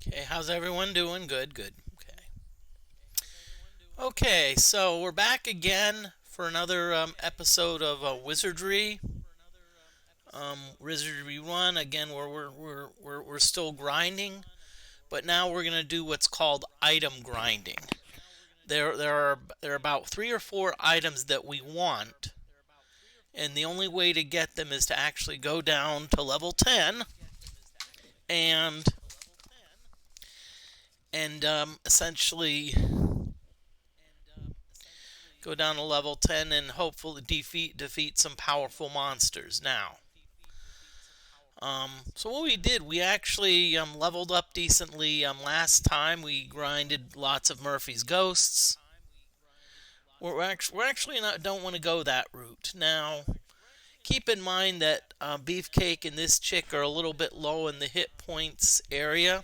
Okay, how's everyone doing? Good, good. Okay. Okay, so we're back again for another episode of Wizardry. Wizardry 1. Again, we're still grinding, but now we're gonna do what's called item grinding. There are about 3 or 4 items that we want, and the only way to get them is to actually go down to level 10 and essentially go down to level 10 and hopefully defeat some powerful monsters. So what we did, we actually leveled up decently. Last time we grinded lots of Murphy's ghosts. We're actually not don't want to go that route now. Keep in mind that Beefcake and this chick are a little bit low in the hit points area,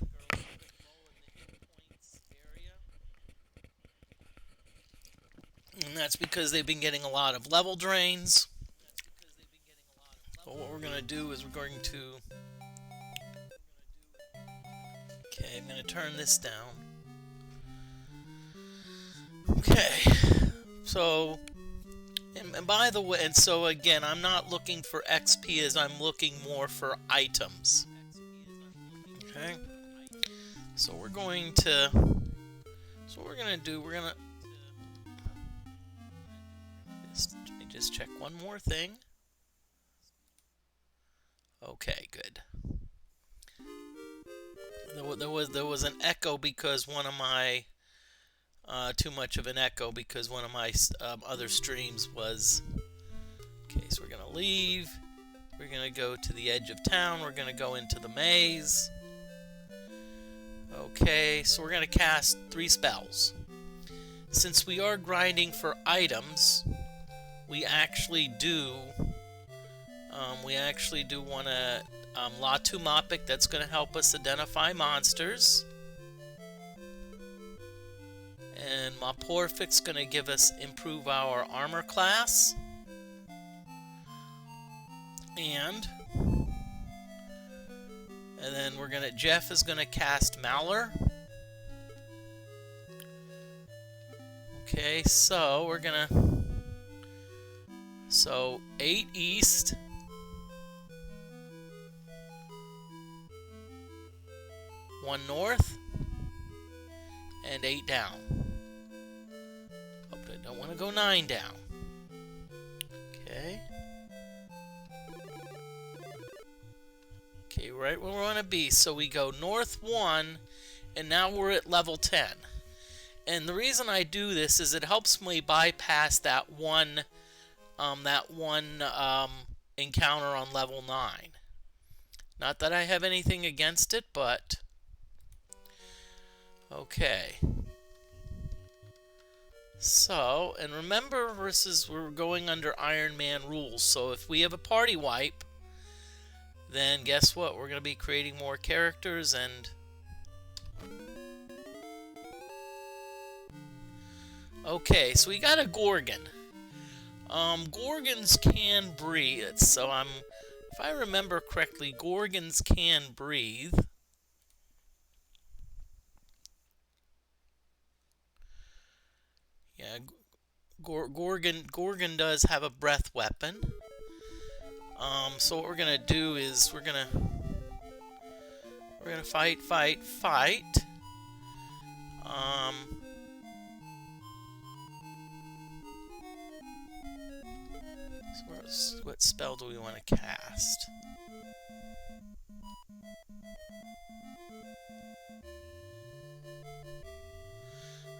and that's because they've been getting a lot of level drains. So what we're gonna do is we're going to okay, I'm gonna turn this down. Okay, so and by the way, and so again, I'm not looking for XP as I'm looking more for items. Okay, so we're going to, so what we're gonna do, we're gonna let me just check one more thing. Okay, good. There was an echo because one of my too much of an echo because one of my other streams was okay. So we're gonna leave. We're gonna go to the edge of town. We're gonna go into the maze. Okay, so we're gonna cast 3 spells. Since we are grinding for items, we actually do want to Latu Mopik. That's going to help us identify monsters. And Maporfik's going to give us improve our armor class. And then Jeff is gonna cast Mallor. Okay, so we're gonna 8 east, 1 north, and 8 down. Oh, but I don't want to go 9 down. Okay. Okay, right where we want to be. So we go north 1, and now we're at level 10. And the reason I do this is it helps me bypass that one encounter on level 9. Not that I have anything against it, but okay. So, and remember, we're going under Iron Man rules. So if we have a party wipe, then guess what? We're going to be creating more characters and okay, so we got a Gorgon. Gorgons can breathe. So if I remember correctly, Gorgons can breathe. Yeah, Gorgon does have a breath weapon. So what we're gonna do is we're gonna fight. So what spell do we want to cast?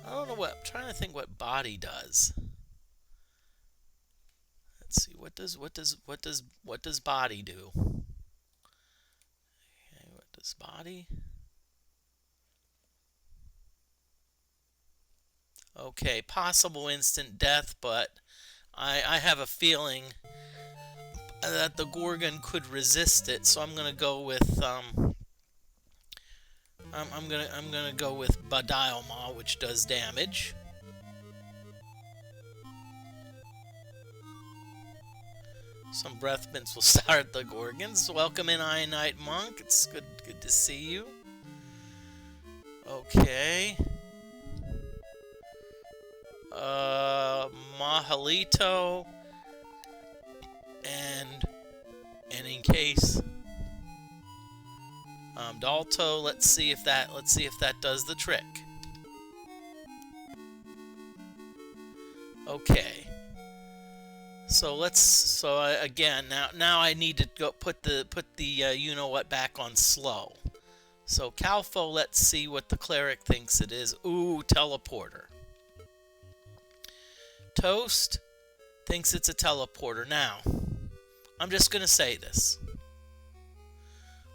I don't know what. I'm trying to think what body does. Let's see. What does body do? Okay, what does body? Okay, possible instant death, but I have a feeling that the Gorgon could resist it, so I'm gonna go with I'm gonna go with Badialma, which does damage. Some breath mints will start the Gorgons. Welcome in, Ionite Monk. It's good to see you. Okay. Mahalito. And in case Dalto, let's see if that does the trick. Okay. So again, now I need to go put the you know what back on slow. So Calfo, let's see what the cleric thinks it is. Ooh, teleporter. Toast thinks it's a teleporter. Now, I'm just gonna say this.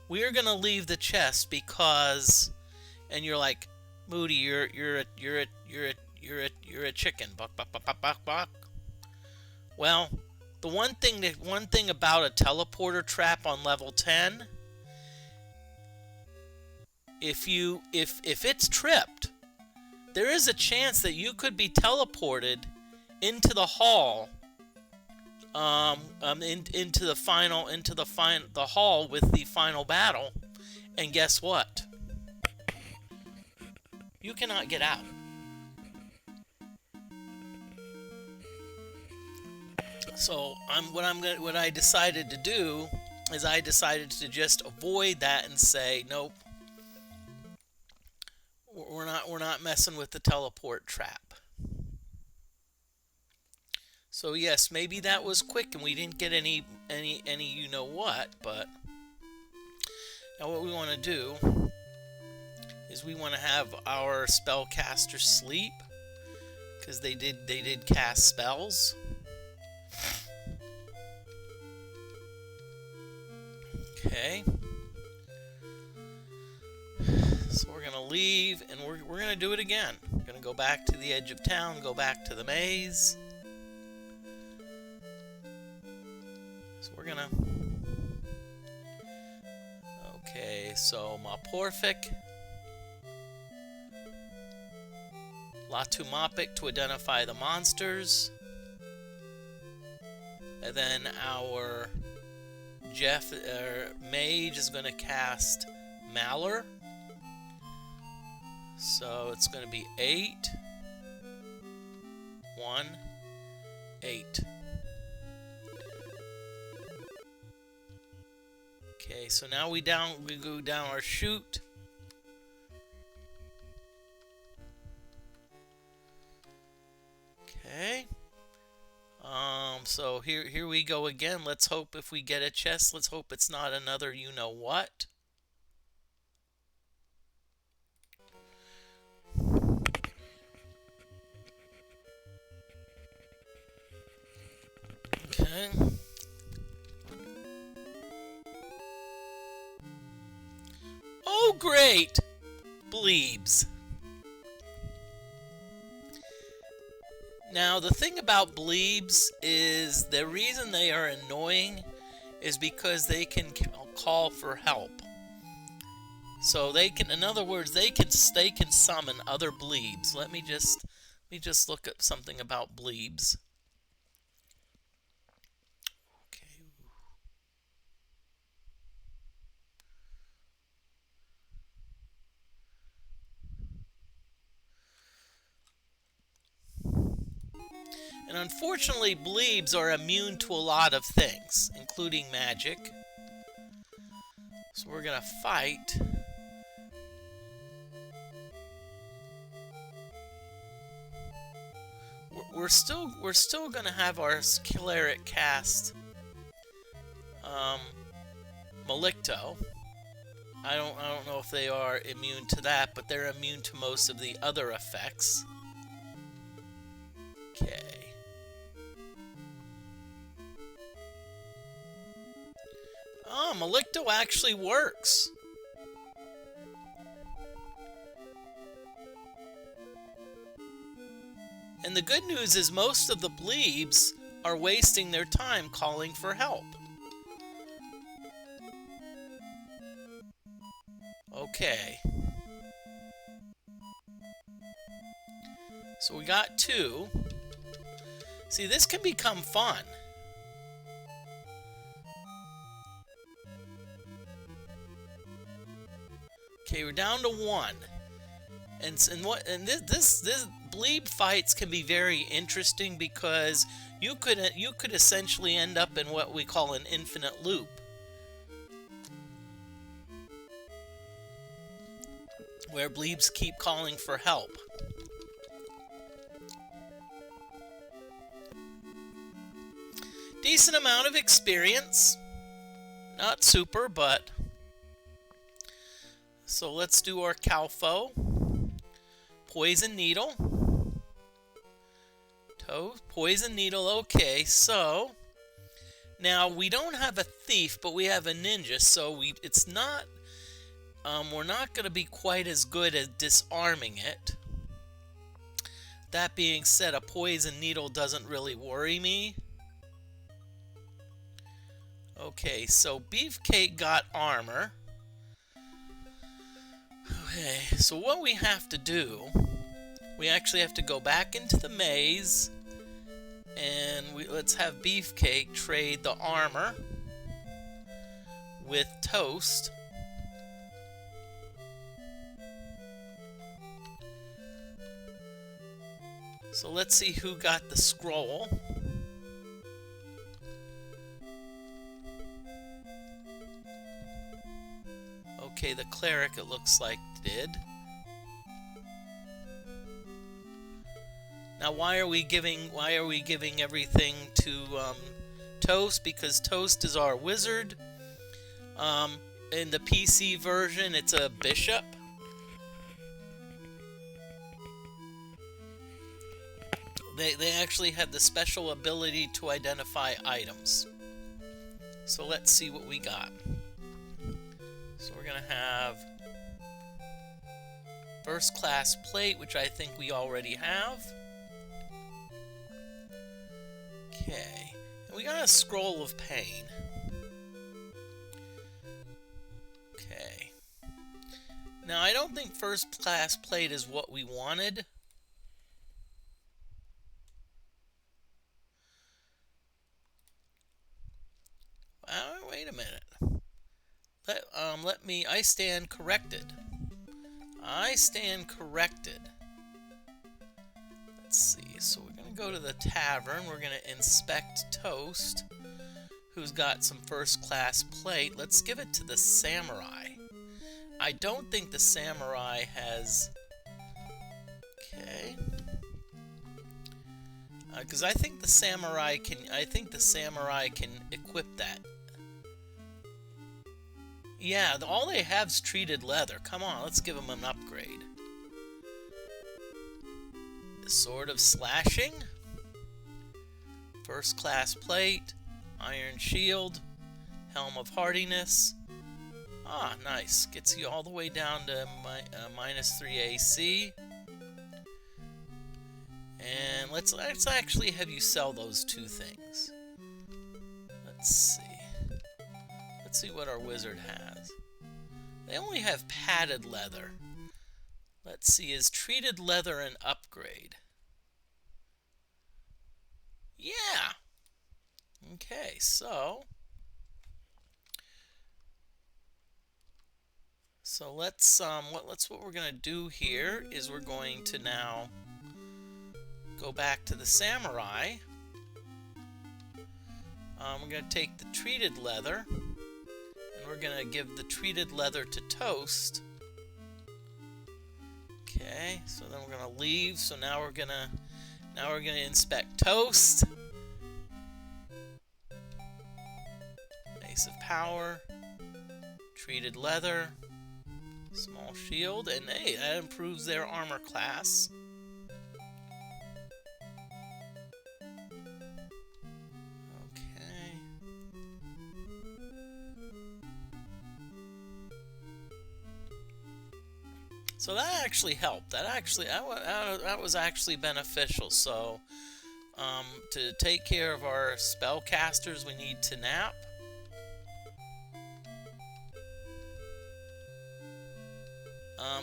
We are gonna leave the chest because, and you're like, Moody, you're a chicken. Buck buck buck buck buck buck. Well, the one thing about a teleporter trap on level 10, if it's tripped, there is a chance that you could be teleported into the hall, into the hall with the final battle, and guess what? You cannot get out. So what I decided to do is I decided to just avoid that and say, nope, we're not messing with the teleport trap. So yes, maybe that was quick and we didn't get any you know what, but now what we want to do is we want to have our spellcaster sleep, because they did cast spells. Okay. So we're gonna leave and we're gonna do it again. We're gonna go back to the edge of town, go back to the maze. So we're gonna... Okay, so Maporfic, Latumapik to identify the monsters, and then our mage is going to cast Malor. So it's going to be 8, 1, 8. Okay, so now we go down our chute. Okay. So here we go again. Let's hope if we get a chest, let's hope it's not another you know what. Okay. Oh, great! Bleebs. Now, the thing about bleebs is the reason they are annoying is because they can call for help. So they can, in other words, they can summon other bleebs. Let me just look at something about bleebs. Okay. And unfortunately, bleebs are immune to a lot of things, including magic. So we're gonna fight. We're still gonna have our cleric cast Malicto. I don't know if they are immune to that, but they're immune to most of the other effects. Okay. Oh, Malicto actually works. And the good news is most of the bleebs are wasting their time calling for help. Okay. So we got 2. See, this can become fun. Okay, we're down to 1. This bleed fights can be very interesting because you could essentially end up in what we call an infinite loop, where bleeps keep calling for help. Decent amount of experience. Not super, but... So let's do our Calfo. Poison Needle. Poison Needle, okay, so... Now, we don't have a Thief, but we have a Ninja, so it's not... we're not going to be quite as good at disarming it. That being said, a Poison Needle doesn't really worry me. Okay, so Beefcake got armor. Okay, so what we have to do, we actually have to go back into the maze, and let's have Beefcake trade the armor with Toast. So let's see who got the scroll. Okay, the cleric, it looks like, did. Now, why are we giving everything to Toast? Because Toast is our wizard. In the PC version, it's a bishop. They actually have the special ability to identify items. So let's see what we got. So we're going to have first class plate, which I think we already have. Okay. And we got a scroll of pain. Okay. Now, I don't think first class plate is what we wanted. Wait a minute. I stand corrected. I stand corrected. Let's see. So we're going to go to the tavern. We're going to inspect Toast, who's got some first class plate. Let's give it to the samurai. I don't think the samurai has... Okay. Because I think the samurai can equip that. Yeah, all they have is treated leather. Come on, let's give them an upgrade. Sword of Slashing. First class plate. Iron Shield. Helm of Hardiness. Ah, nice. Gets you all the way down to -3 AC. And let's actually have you sell those two things. Let's see. Let's see what our wizard has. They only have padded leather. Let's see, is treated leather an upgrade? Yeah. Okay, so what we're gonna do here is we're going to now go back to the samurai. We're going to take the treated leather, and we're going to give the treated leather to Toast. Okay, so then we're going to leave. So now we're going to inspect Toast. Ace of Power, treated leather, small shield, and hey, that improves their armor class. So that actually helped. That was actually beneficial. So to take care of our spellcasters, we need to nap.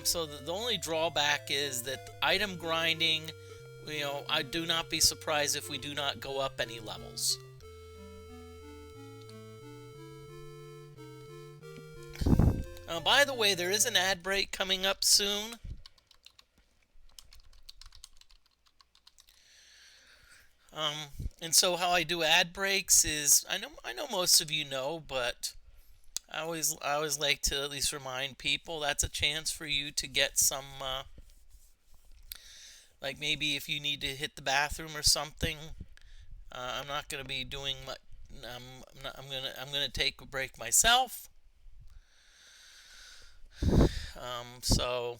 So the only drawback is that item grinding, I do not be surprised if we do not go up any levels. By the way, there is an ad break coming up soon. Um, and so how I do ad breaks is I know most of you know, but I always like to at least remind people that's a chance for you to get some like maybe if you need to hit the bathroom or something. I'm not going to be doing much. I'm gonna take a break myself. So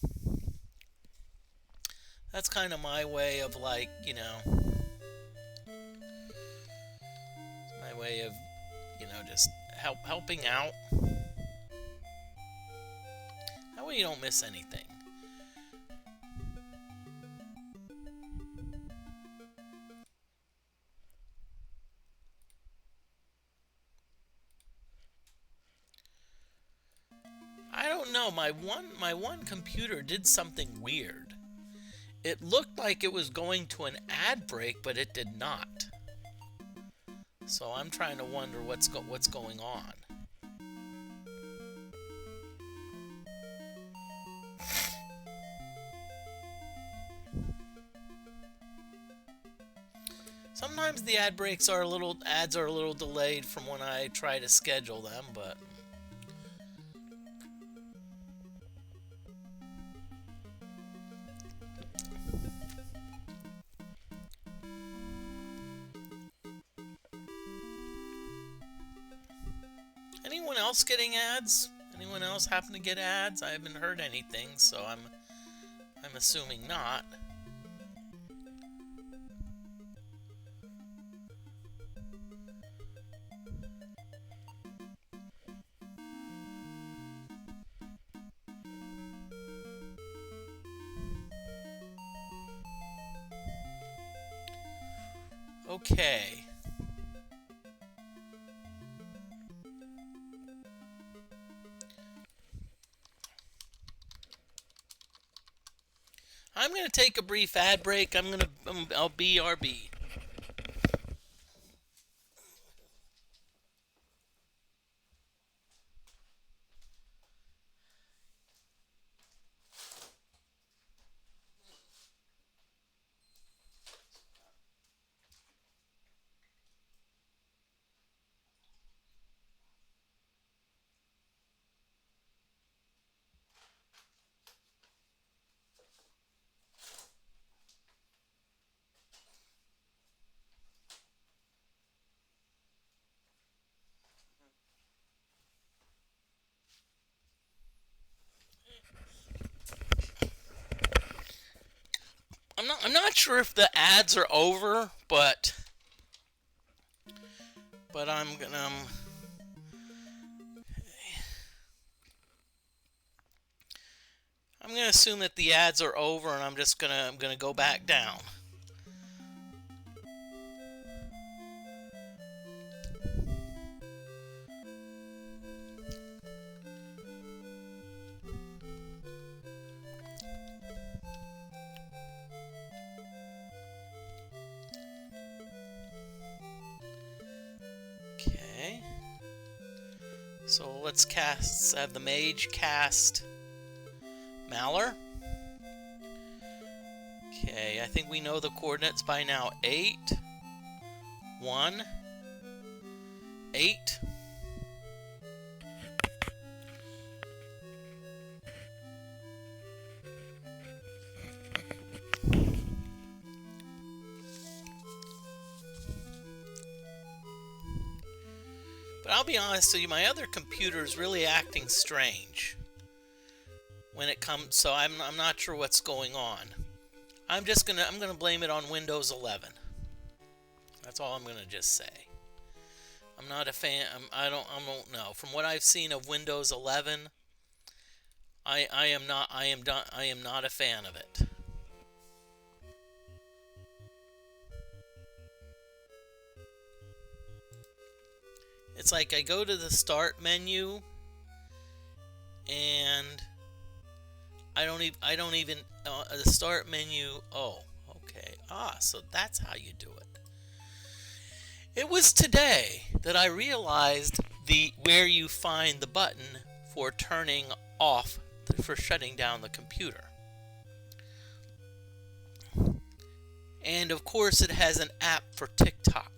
that's kind of my way of like my way of just helping out. That way you don't miss anything. I don't know. My one computer did something weird. It looked like it was going to an ad break, but it did not. So I'm trying to wonder what's going on. Sometimes the ads are a little delayed from when I try to schedule them, but anyone else getting ads? Anyone else happen to get ads? I haven't heard anything, so I'm assuming not. Okay. I'm going to take a brief ad break. I'll BRB. I'm not sure if the ads are over, but I'm gonna assume that the ads are over, and I'm gonna go back down. Okay. So let's have the mage cast Maller. Okay, I think we know the coordinates by now. 8, 1, 8. But I'll be honest with you, my other computer is really acting strange when it comes, so I'm not sure what's going on. I'm gonna blame it on Windows 11. That's all I'm gonna just say. I'm not a fan. I don't know. From what I've seen of Windows 11, I am not a fan of it. It's like I go to the start menu and I don't even the start menu. Oh, okay. So that's how you do it. It was today that I realized where you find the button for turning off, for shutting down the computer. And of course it has an app for TikTok.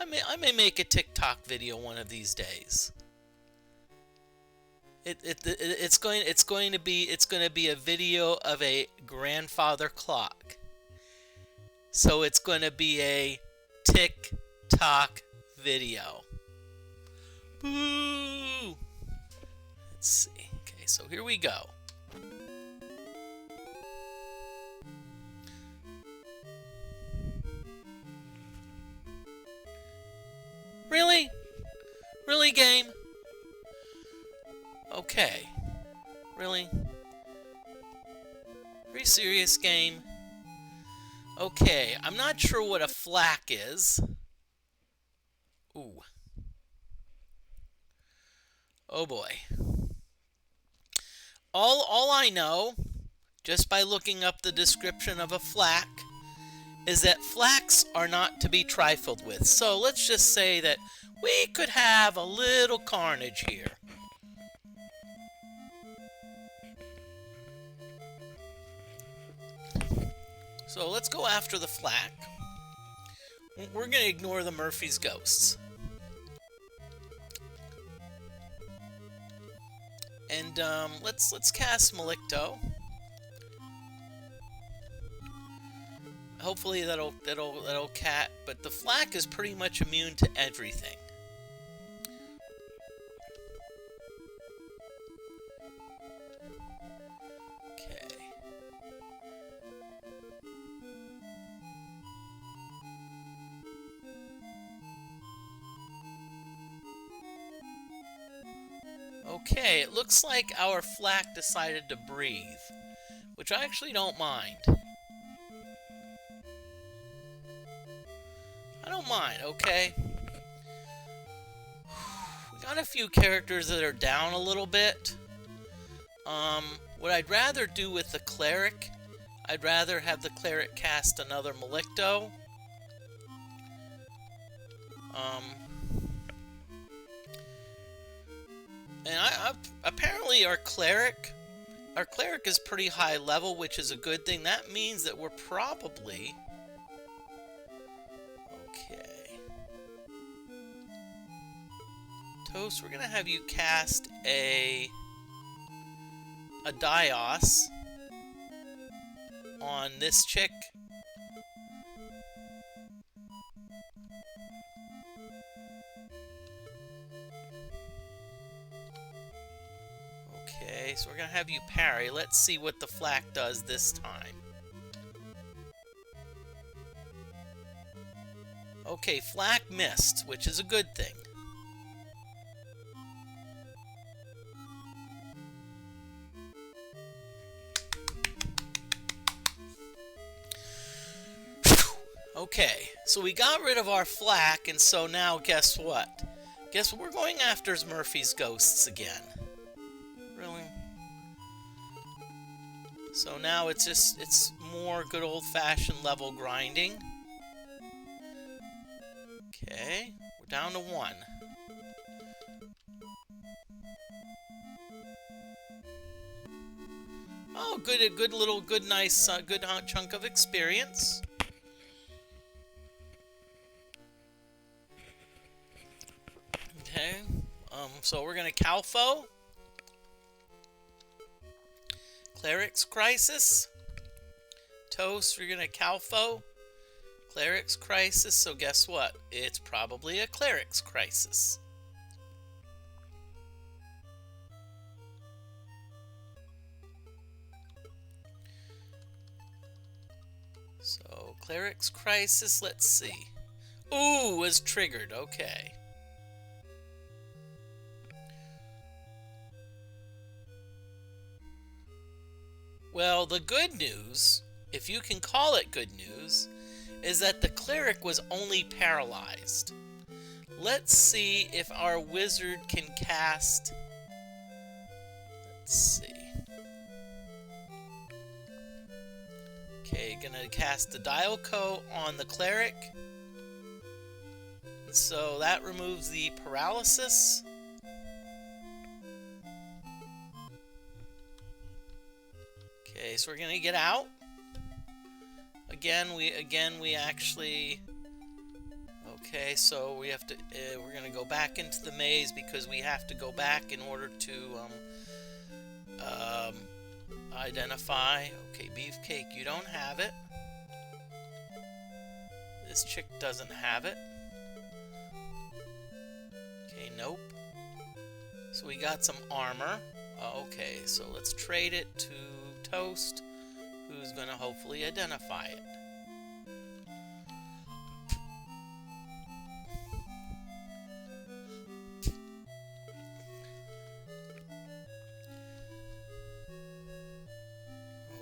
I may make a TikTok video one of these days. It's going to be a video of a grandfather clock. So it's going to be a TikTok video. Boo! Let's see. Okay, so here we go. Really? Really, game? Okay. Really? Are you serious, game? Okay, I'm not sure what a flak is. Ooh. Oh boy. All I know, just by looking up the description of a flak, is that flaks are not to be trifled with. So let's just say that we could have a little carnage here. So let's go after the flak. We're going to ignore the Murphy's Ghosts. And let's cast Malicto. Hopefully that'll cat, but the flak is pretty much immune to everything. Okay. Okay, it looks like our flak decided to breathe, which I actually don't mind. I don't mind, okay? We got a few characters that are down a little bit. What I'd rather do with the cleric, I'd rather have the cleric cast another Malicto. And apparently our cleric is pretty high level, which is a good thing. That means that we're probably... Okay. Toast, we're going to have you cast a Dios on this chick. Okay, so we're going to have you parry. Let's see what the flak does this time. Okay, flak missed, which is a good thing. Okay, so we got rid of our flak, and so now guess what? Guess what we're going after is Murphy's Ghosts again. Really? So now it's more good old-fashioned level grinding. Okay, we're down to 1. Oh, good nice chunk of experience. Okay, so we're gonna Calfo. Cleric's Crisis. Toast, we're gonna Calfo. Cleric's Crisis, so guess what? It's probably a Cleric's Crisis. So, Cleric's Crisis, let's see. Ooh, was triggered, okay. Well, the good news, if you can call it good news, is that the cleric was only paralyzed. Let's see if our wizard can cast... Let's see. Okay, gonna cast the Dialco on the cleric. So that removes the paralysis. Okay, so we're gonna get out. Again, we actually. Okay, so we have to. We're gonna go back into the maze because we have to go back in order to identify. Okay, Beefcake, you don't have it. This chick doesn't have it. Okay, nope. So we got some armor. Okay, so let's trade it to Toast, who's gonna hopefully identify it.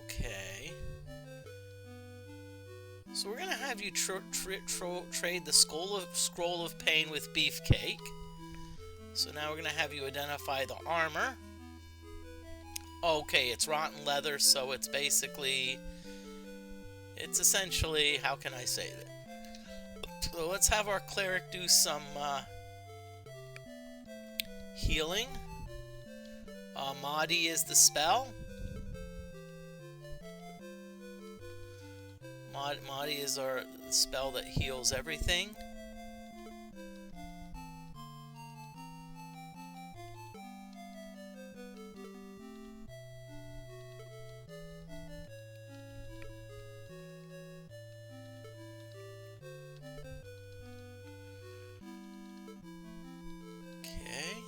Okay. So we're gonna have you trade the scroll of pain with Beefcake. So now we're gonna have you identify the armor. Okay, it's rotten leather, so it's basically, it's essentially, how can I say that? So let's have our cleric do some healing. Mahdi is the spell. Mahdi is our spell that heals everything. Okay.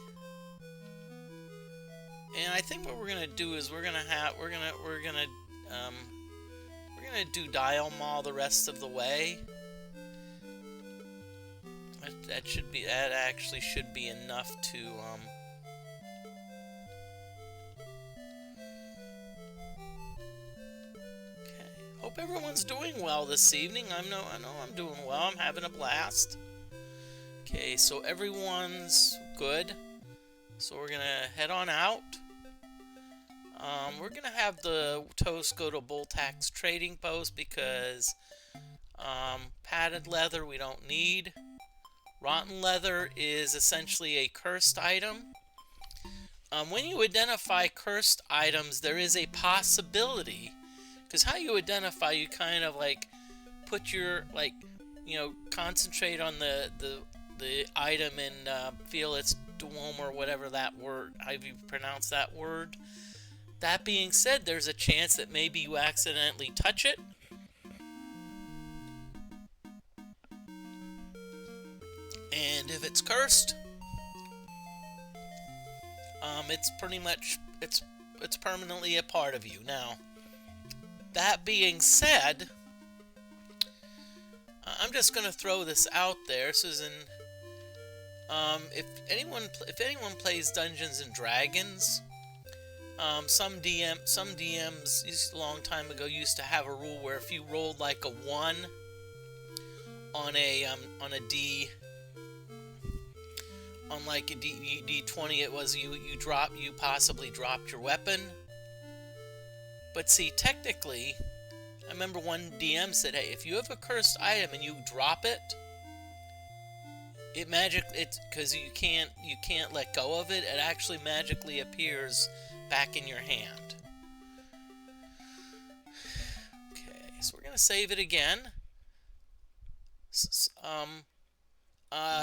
And I think what we're gonna do is we're gonna do Dial Maul the rest of the way. That actually should be enough to Okay. Hope everyone's doing well this evening. I know I'm doing well. I'm having a blast. Okay, so everyone's good. So we're gonna head on out. We're gonna have the Toast go to Boltax trading post because padded leather we don't need. Rotten leather is essentially a cursed item. When you identify cursed items, there is a possibility, because how you identify, you kind of like put your concentrate on the item and feel its dome or whatever that word, how you pronounce that word. That being said, there's a chance that maybe you accidentally touch it. And if it's cursed, it's pretty much, it's permanently a part of you. Now, that being said, I'm just going to throw this out there. Susan, if anyone plays Dungeons and Dragons, some DMs a long time ago used to have a rule where if you rolled like a 1 on a D, on like a D20, it was you possibly dropped your weapon. But see, technically, I remember one DM said, "Hey, if you have a cursed item and you drop it, it's because you can't let go of it. It actually magically appears back in your hand." Okay, so we're gonna save it again.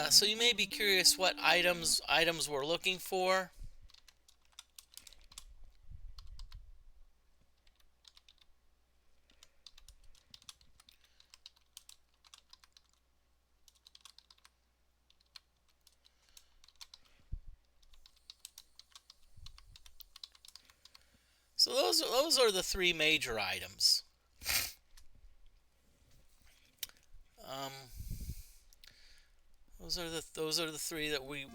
So you may be curious what items we're looking for. So those are the three major items. Those are the three that we're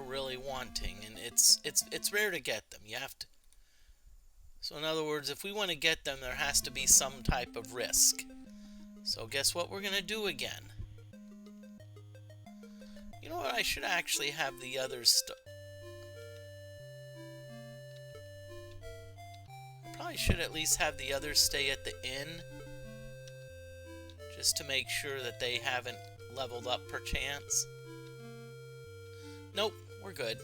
really wanting, and it's rare to get them. You have to. So in other words, if we want to get them, there has to be some type of risk. So guess what we're gonna do again? You know what? I should actually have the others. Probably should at least have the others stay at the inn, just to make sure that they haven't leveled up perchance. Nope, we're good.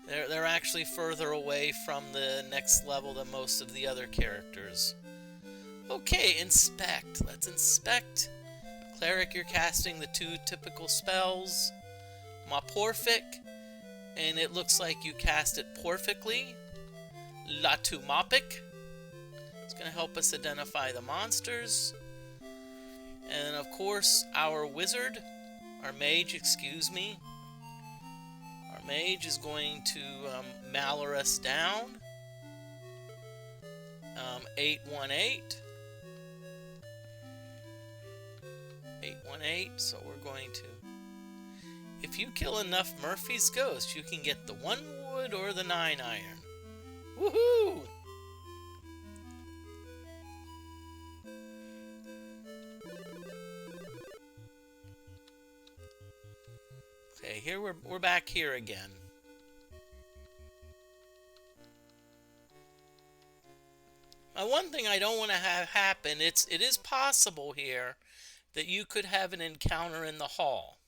They're actually further away from the next level than most of the other characters. Okay, inspect. Let's inspect. Cleric, you're casting the two typical spells. Morphic, and it looks like you cast it perfectly. Latumopic. It's going to help us identify the monsters. And of course, our wizard, our mage, excuse me. Our mage is going to Malor us down. 818. 818, so we're going to... If you kill enough Murphy's Ghost, you can get the 1 wood or the 9 iron. Woohoo! Okay, here we're back here again. Now, one thing I don't want to have happen, it is possible here that you could have an encounter in the hall.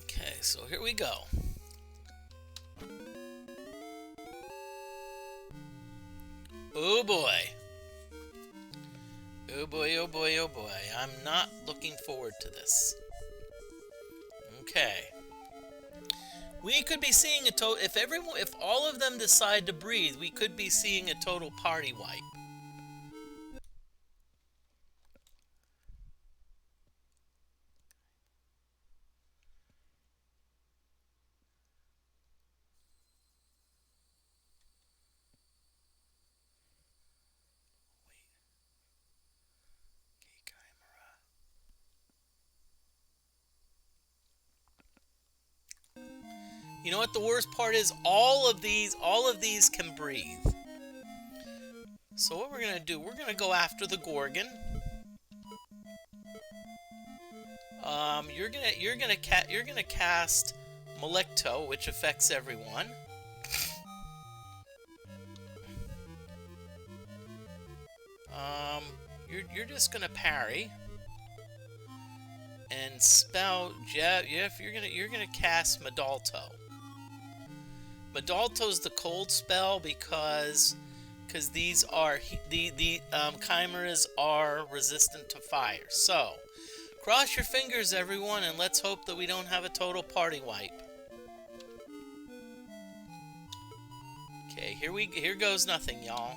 Okay, so here we go. Oh boy. Oh boy, oh boy, oh boy. I'm not looking forward to this. Okay. We could be seeing a total... If all of them decide to breathe, we could be seeing a total party wipe. You know what the worst part is? All of these can breathe. So what we're gonna do? We're gonna go after the Gorgon. You're gonna cast Malecto, which affects everyone. You're just gonna parry and spell. Jeff, you're gonna cast Medalto. Medalto's the cold spell because these are the chimeras are resistant to fire. So cross your fingers, everyone, and let's hope that we don't have a total party wipe. Okay, here goes nothing, y'all.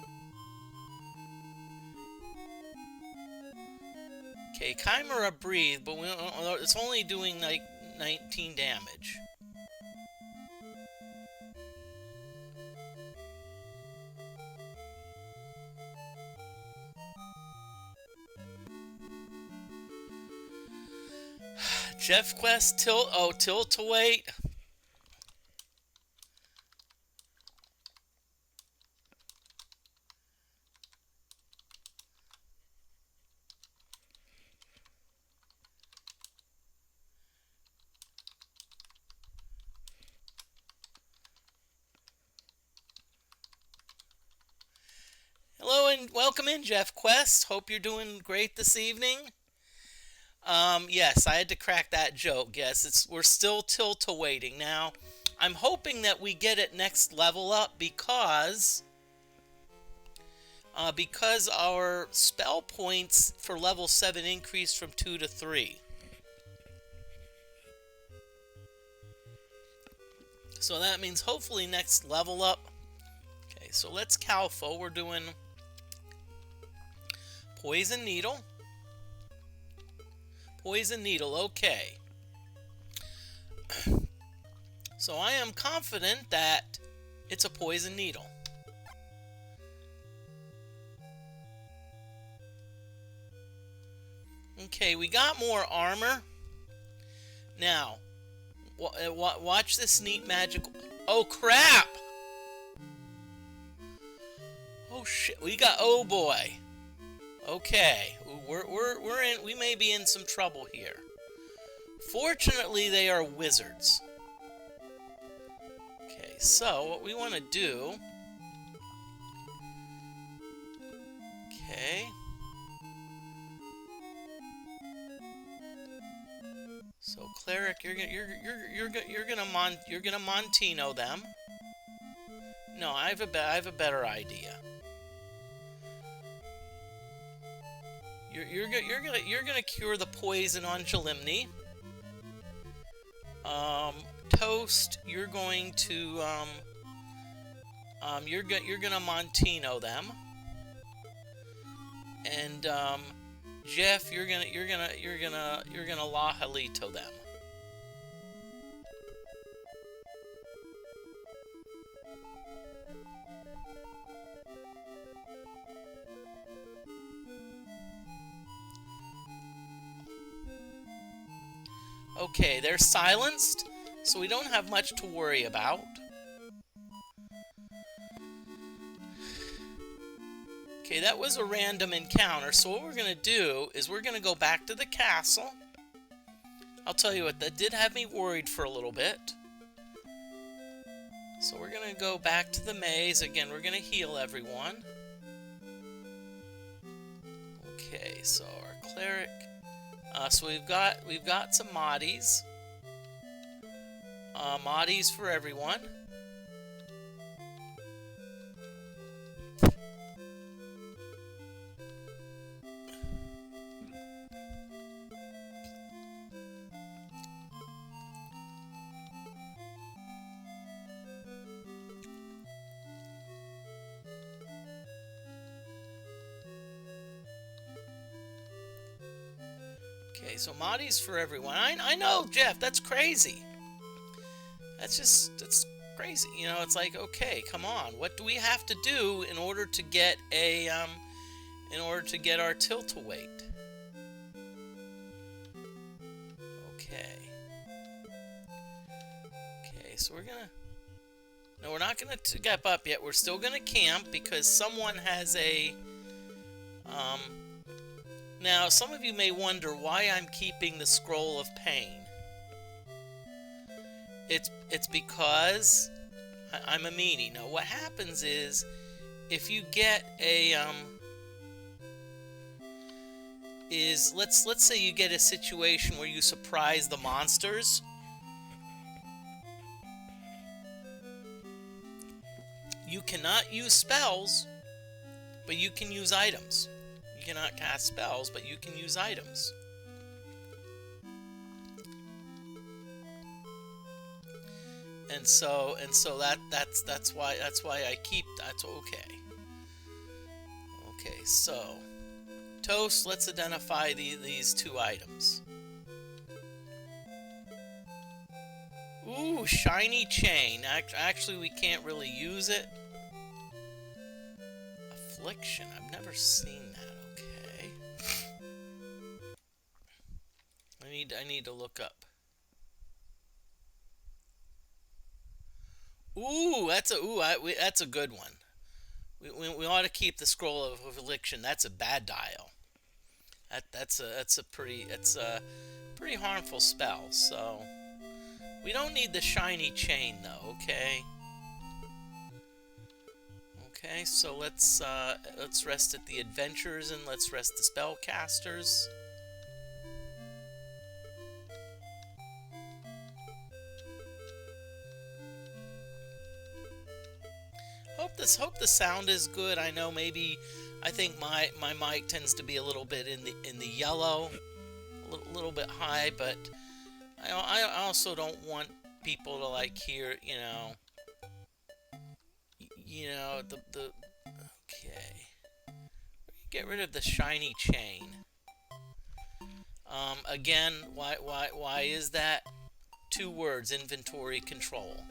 Okay, Chimera breathe, but it's only doing like 19 damage. Jeff Quest tilt to wait. Hello and welcome in, Jeff Quest. Hope you're doing great this evening. Yes, I had to crack that joke. Yes, we're still tilt-a-waiting. Now, I'm hoping that we get it next level up because our spell points for level 7 increased from 2 to 3. So that means hopefully next level up. Okay, so let's Calfo. We're doing Poison Needle. Poison Needle, okay. So I am confident that it's a Poison Needle. Okay, we got more armor. Now, watch this neat magical... Oh, crap! Oh, shit. Oh, boy. Okay, we may be in some trouble here. Fortunately, they are wizards. Okay, so what we want to do... Okay. So cleric, you're gonna Montino them. No, I have a better idea. You're gonna cure the poison on Jalimni. Toast, you're going to you're gonna Montino them, and Jeff, you're gonna La Halito them. Okay, they're silenced, so we don't have much to worry about. Okay, that was a random encounter, so what we're going to do is we're going to go back to the castle. I'll tell you what, that did have me worried for a little bit. So we're going to go back to the maze. Again, we're going to heal everyone. Okay, so our cleric... so we've got some moddies. Moddies for everyone. Okay, so Mahdi's for everyone. I know, Jeff, that's crazy. That's crazy. You know, it's like, okay, come on. What do we have to do in order to get a, our tilt-a-weight? Okay. Okay, so we're gonna... No, we're not gonna get up yet. We're still gonna camp because someone has a, Now, some of you may wonder why I'm keeping the Scroll of Pain. It's because I'm a meanie. Now, what happens is, if you get a, let's say you get a situation where you surprise the monsters. You cannot use spells, but you can use items. You cannot cast spells, but you can use items. And so that's why I keep that's okay. Okay, so Toast, let's identify these two items. Ooh, shiny chain. Actually, we can't really use it. Affliction. I've never seen that. Okay. I need to look up. Ooh, that's a good one. We ought to keep the Scroll of Affliction. That's a bad dial. That's a pretty harmful spell. So we don't need the shiny chain though. Okay. Okay, so let's rest at the adventurers and let's rest the spellcasters. Hope the sound is good. I know I think my mic tends to be a little bit in the yellow, a little bit high, but I also don't want people to like hear, the okay. Get rid of the shiny chain. Again, why is that? 2 words: inventory control.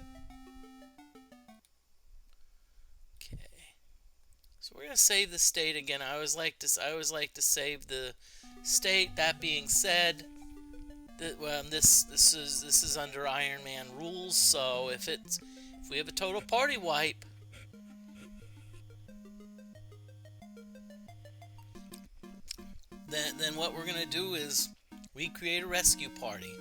So we're gonna save the state again. I always like to save the state. That being said, this is under Iron Man rules. So if we have a total party wipe, then what we're gonna do is we create a rescue party.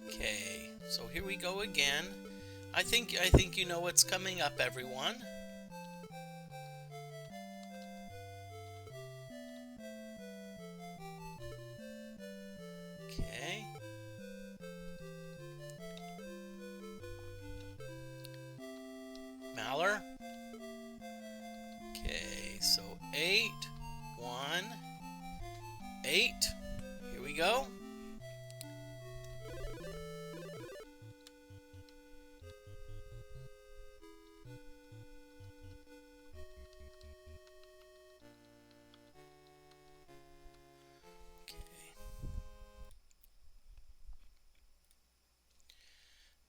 Okay. So here we go again. I think you know what's coming up, everyone. Maller. Okay, so 8, 1, 8. Here we go.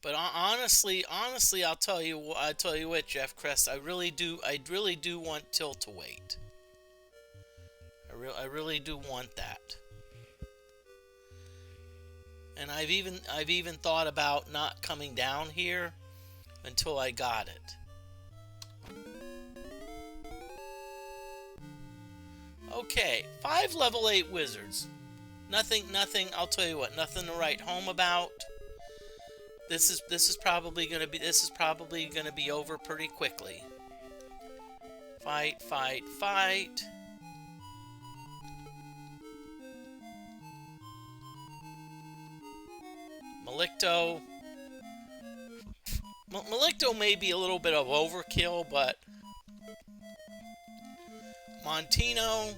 But honestly, I'll tell you what, Jeff Crest, I really do want Tilt to wait. I really do want that. And I've even thought about not coming down here until I got it. Okay, 5 level 8 wizards. Nothing, I'll tell you what, nothing to write home about. This is probably gonna be over pretty quickly. Fight, fight, fight. Malicto. Malicto may be a little bit of overkill, but Montino.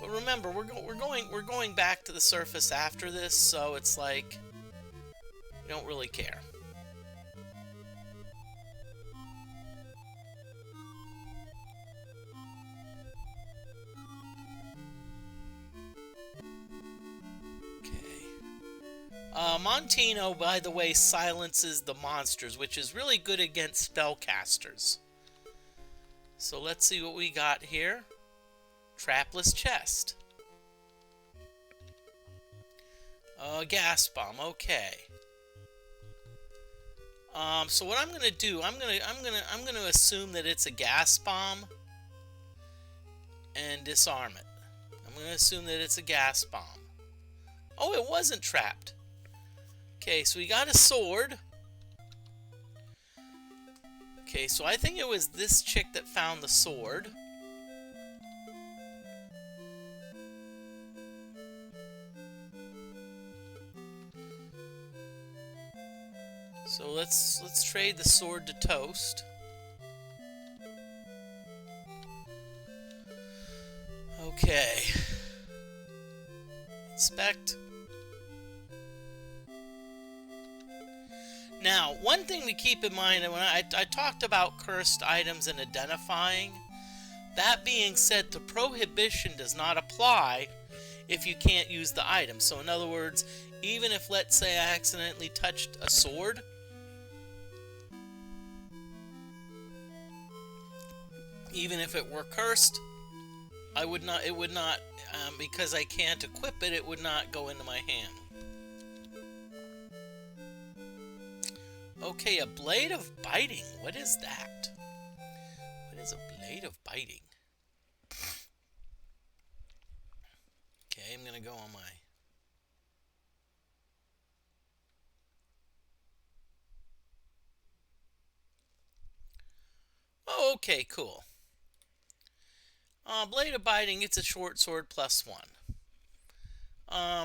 But remember, we're going back to the surface after this, so it's like we don't really care. Montino, by the way, silences the monsters, which is really good against spellcasters. So let's see what we got here. Trapless chest. Gas bomb. Okay. So what I'm gonna do, I'm gonna assume that it's a gas bomb and disarm it. I'm gonna assume that it's a gas bomb. Oh, it wasn't trapped. Okay, so we got a sword. Okay, so I think it was this chick that found the sword. So let's trade the sword to Toast. Okay. Inspect. Now, one thing to keep in mind, when I talked about cursed items and identifying, that being said, the prohibition does not apply if you can't use the item. So in other words, even if, let's say, I accidentally touched a sword, even if it were cursed, it would not, because I can't equip it, it would not go into my hand. Okay, a blade of biting. What is that? What is a blade of biting? Okay, I'm gonna go on my... Oh, okay, cool. Blade of biting, it's a short sword +1.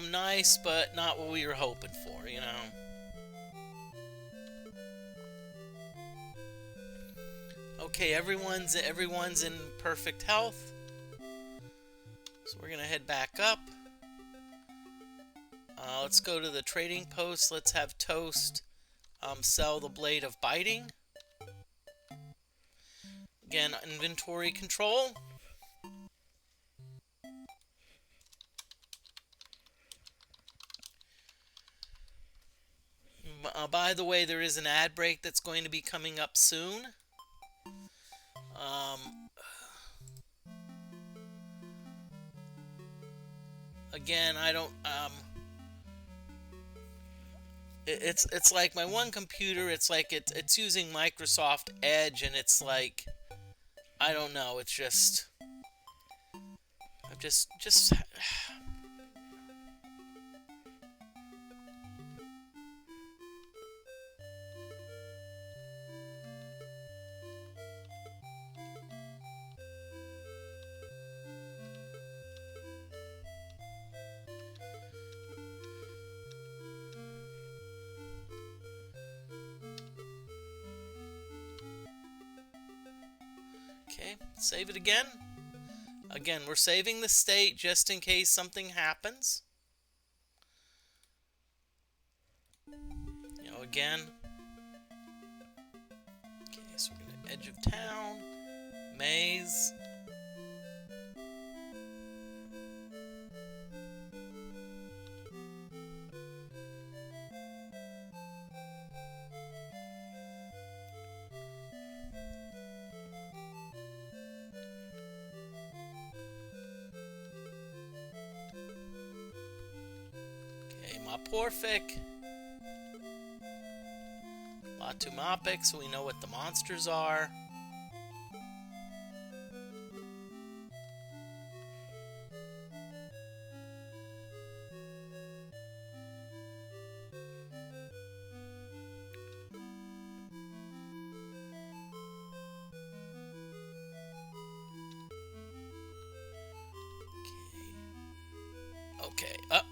Nice, but not what we were hoping for, you know. Okay, everyone's in perfect health. So we're gonna head back up. Let's go to the trading post. Let's have Toast sell the blade of biting. Again, inventory control. By the way, there is an ad break that's going to be coming up soon. Again, I don't... It's like my one computer, it's like it's using Microsoft Edge, and it's like... I don't know, it's just... I'm just... save it again. Again, we're saving the state just in case something happens. You know, again. Okay, so we're going to edge of town, maze. Porfic, Latumapic, so we know what the monsters are. Okay, up.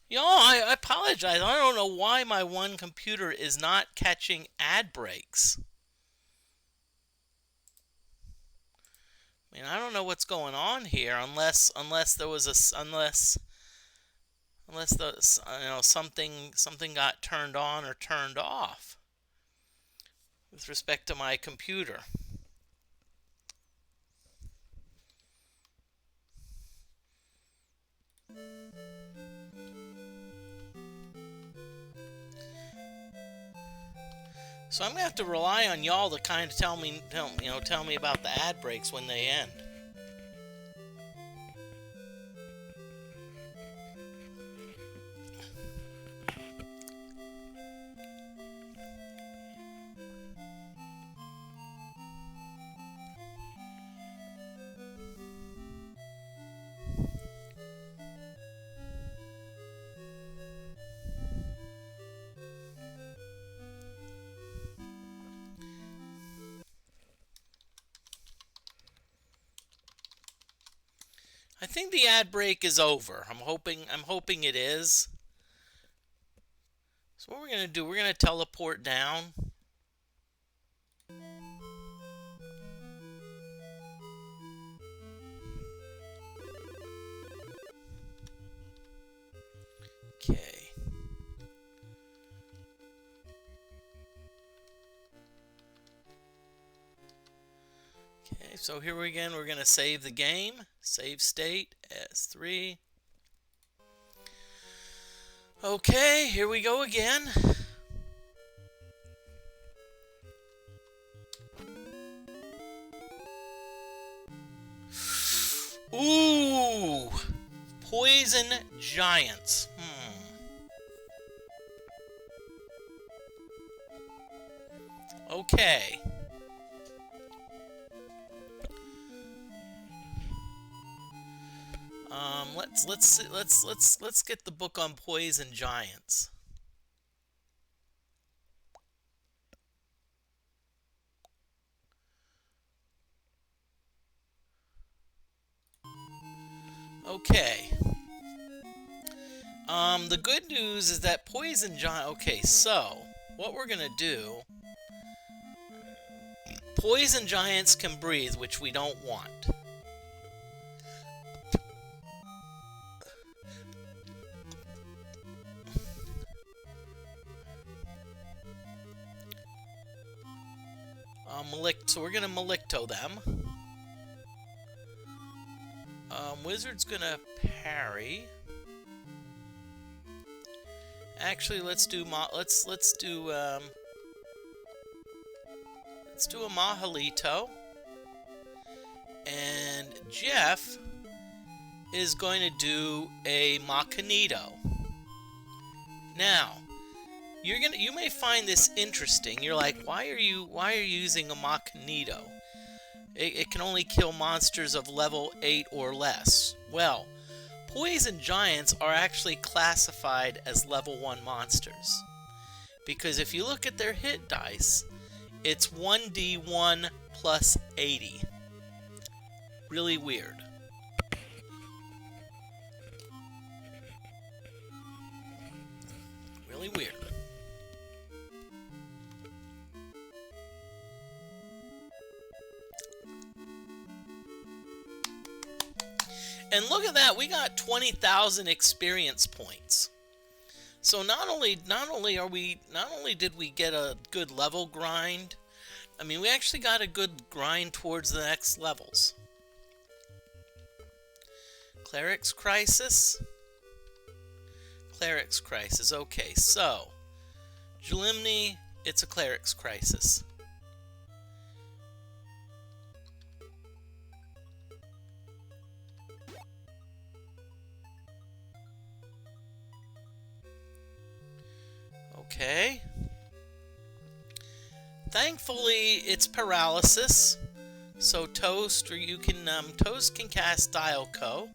You know, I apologize. I don't know why my one computer is not catching ad breaks. I mean, I don't know what's going on here, unless there was the something got turned on or turned off with respect to my computer. So I'm gonna have to rely on y'all to kind of tell me about the ad breaks when they end. I think the ad break is over. I'm hoping it is. So what we're gonna do, we're gonna teleport down. Okay. Okay, so here again, we're gonna save the game. Save state S3. Okay, here we go again. Ooh! Poison Giants. Okay. Let's get the book on Poison Giants. Okay. The good news is that Poison Giant... Okay, so, what we're gonna do... Poison Giants can breathe, which we don't want. So we're gonna Malicto them. Wizard's gonna parry. Actually, let's do a Mahalito. And Jeff is going to do a Macanito. Now, you may find this interesting. You're like, why are you using a Macanito? It can only kill monsters of level 8 or less. Well, poison giants are actually classified as level 1 monsters. Because if you look at their hit dice, it's 1d1 plus 80. Really weird. Really weird. And look at that, we got 20,000 experience points. So not only did we get a good level grind, I mean, we actually got a good grind towards the next levels. Cleric's Crisis. Cleric's Crisis. Okay, so Jalimni, it's a Cleric's Crisis. Okay. Thankfully, it's paralysis. So Toast, or you can Toast can cast Dialco.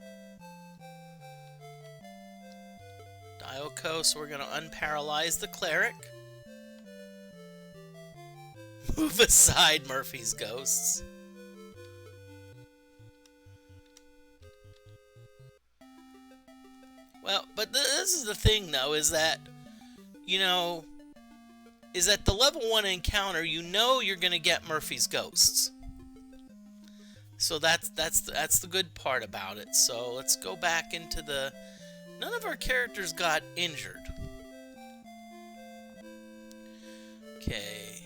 Dialco, so we're gonna unparalyze the cleric. Move aside Murphy's ghosts. Well, but this is the thing though, is that, you know, is that the level 1 encounter, you know you're going to get Murphy's ghosts. So that's the good part about it. So let's go back into the... None of our characters got injured. Okay.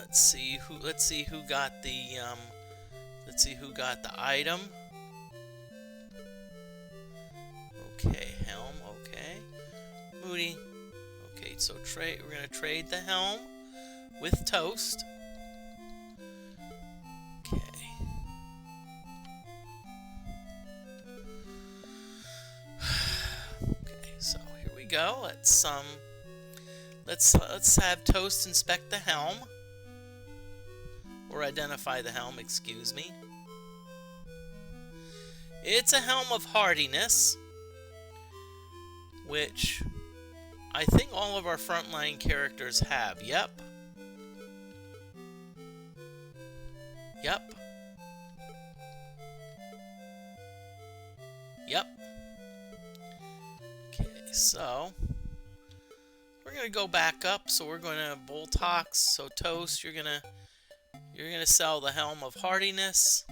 Let's see who got the item. Okay, helm, okay. Moody. Okay, so we're gonna trade the helm with Toast. Okay. Okay, so here we go. Let's have Toast inspect the helm. Or identify the helm, excuse me. It's a helm of hardiness, which I think all of our frontline characters have. Yep. Yep. Yep. Okay, so we're gonna go back up. So we're gonna Boltox. So Toast, you're gonna sell the helm of hardiness.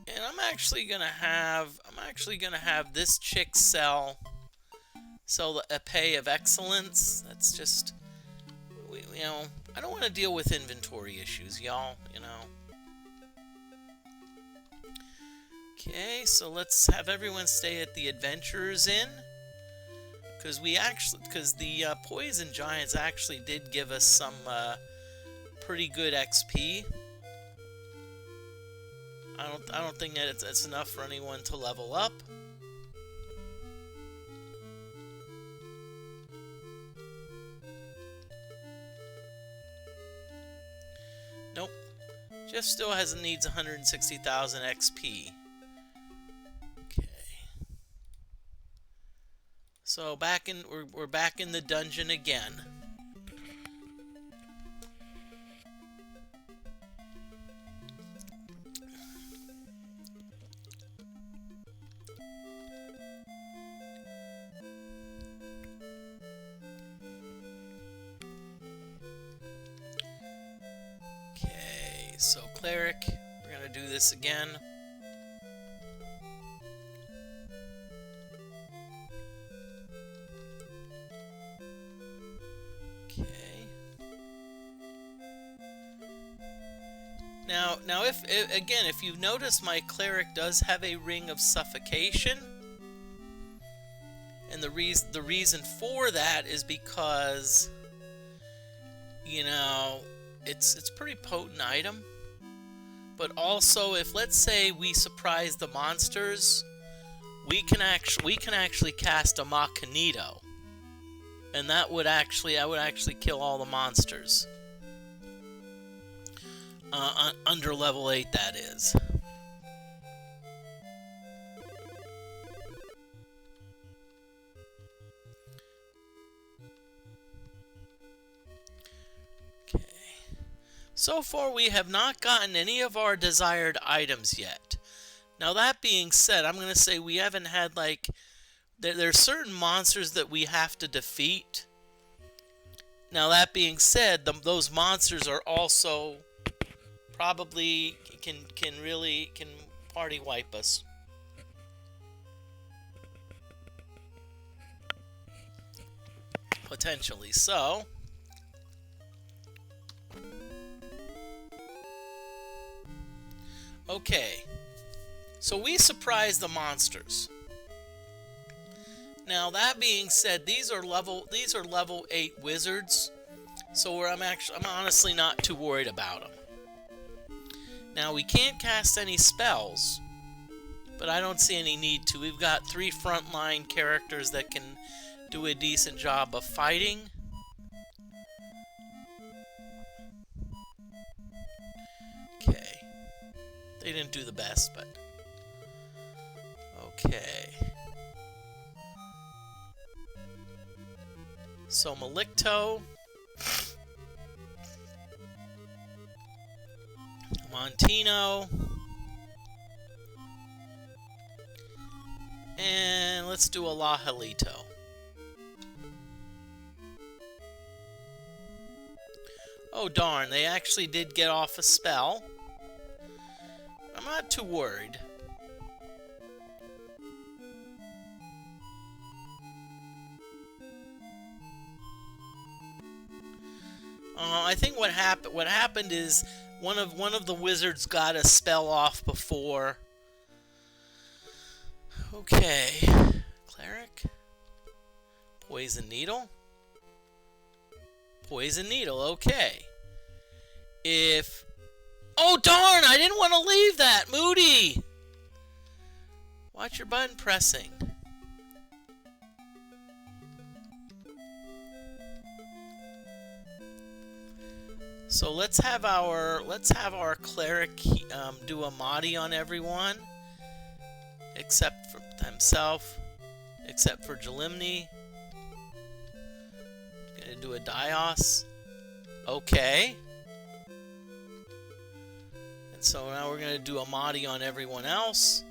And I'm actually gonna have this chick sell the epee of excellence. That's just, you know, I don't want to deal with inventory issues, y'all. You know. Okay, so let's have everyone stay at the Adventurers Inn, because the poison giants actually did give us some pretty good XP. I don't think that it's enough for anyone to level up. Nope. Jeff still needs 160,000 XP. Okay. So we're back in the dungeon again. So cleric, we're gonna do this again. Now, if again, if you've noticed, my cleric does have a ring of suffocation, and the reason for that is because, you know, it's a pretty potent item. But also, if let's say we surprise the monsters, we can actually cast a Machinito, and I would actually kill all the monsters. Under level 8, that is. Okay. So far, we have not gotten any of our desired items yet. Now, that being said, I'm going to say we haven't had, like... There's certain monsters that we have to defeat. Now, that being said, those monsters are also... probably can party wipe us. Potentially. So okay. So we surprise the monsters. Now, that being said, these are level 8 wizards. So I'm honestly not too worried about them. Now, we can't cast any spells, but I don't see any need to. We've got 3 frontline characters that can do a decent job of fighting. Okay. They didn't do the best, but... okay. So, Malicto... Montino, and let's do a Lajalito. Oh darn, they actually did get off a spell. I'm not too worried. I think what happened is one of the wizards got a spell off before. Okay. Cleric. Poison Needle. Poison Needle, okay. If... oh darn, I didn't want to leave that, Moody! Watch your button pressing. So let's have our cleric do a Mahdi on everyone, except for himself, except for Jalimni. Gonna do a Dios. Okay. And so now we're gonna do a Mahdi on everyone else.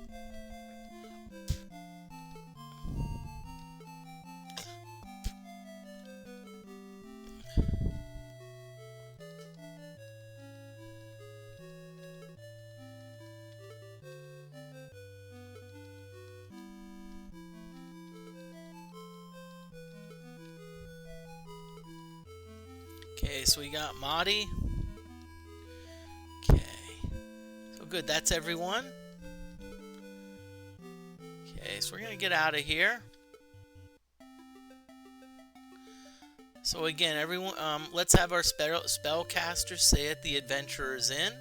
Okay, so we got Mahdi. Okay. So good, that's everyone. Okay, so we're going to get out of here. So again, everyone, let's have our spellcaster say it, the adventurer's in.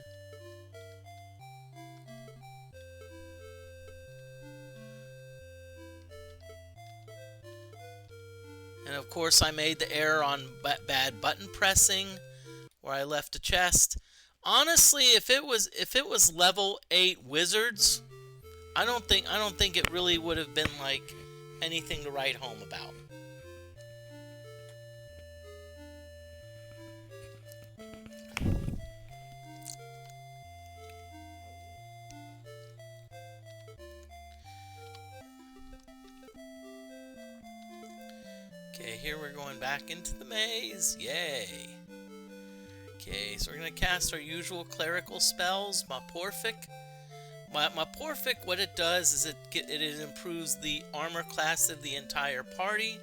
And of course, I made the error on bad button pressing, where I left a chest. Honestly, if it was level 8 wizards, I don't think it really would have been like anything to write home about. Okay, here we're going back into the maze. Yay! Okay, so we're going to cast our usual clerical spells. Maporphic. Maporphic, what it does is it improves the armor class of the entire party.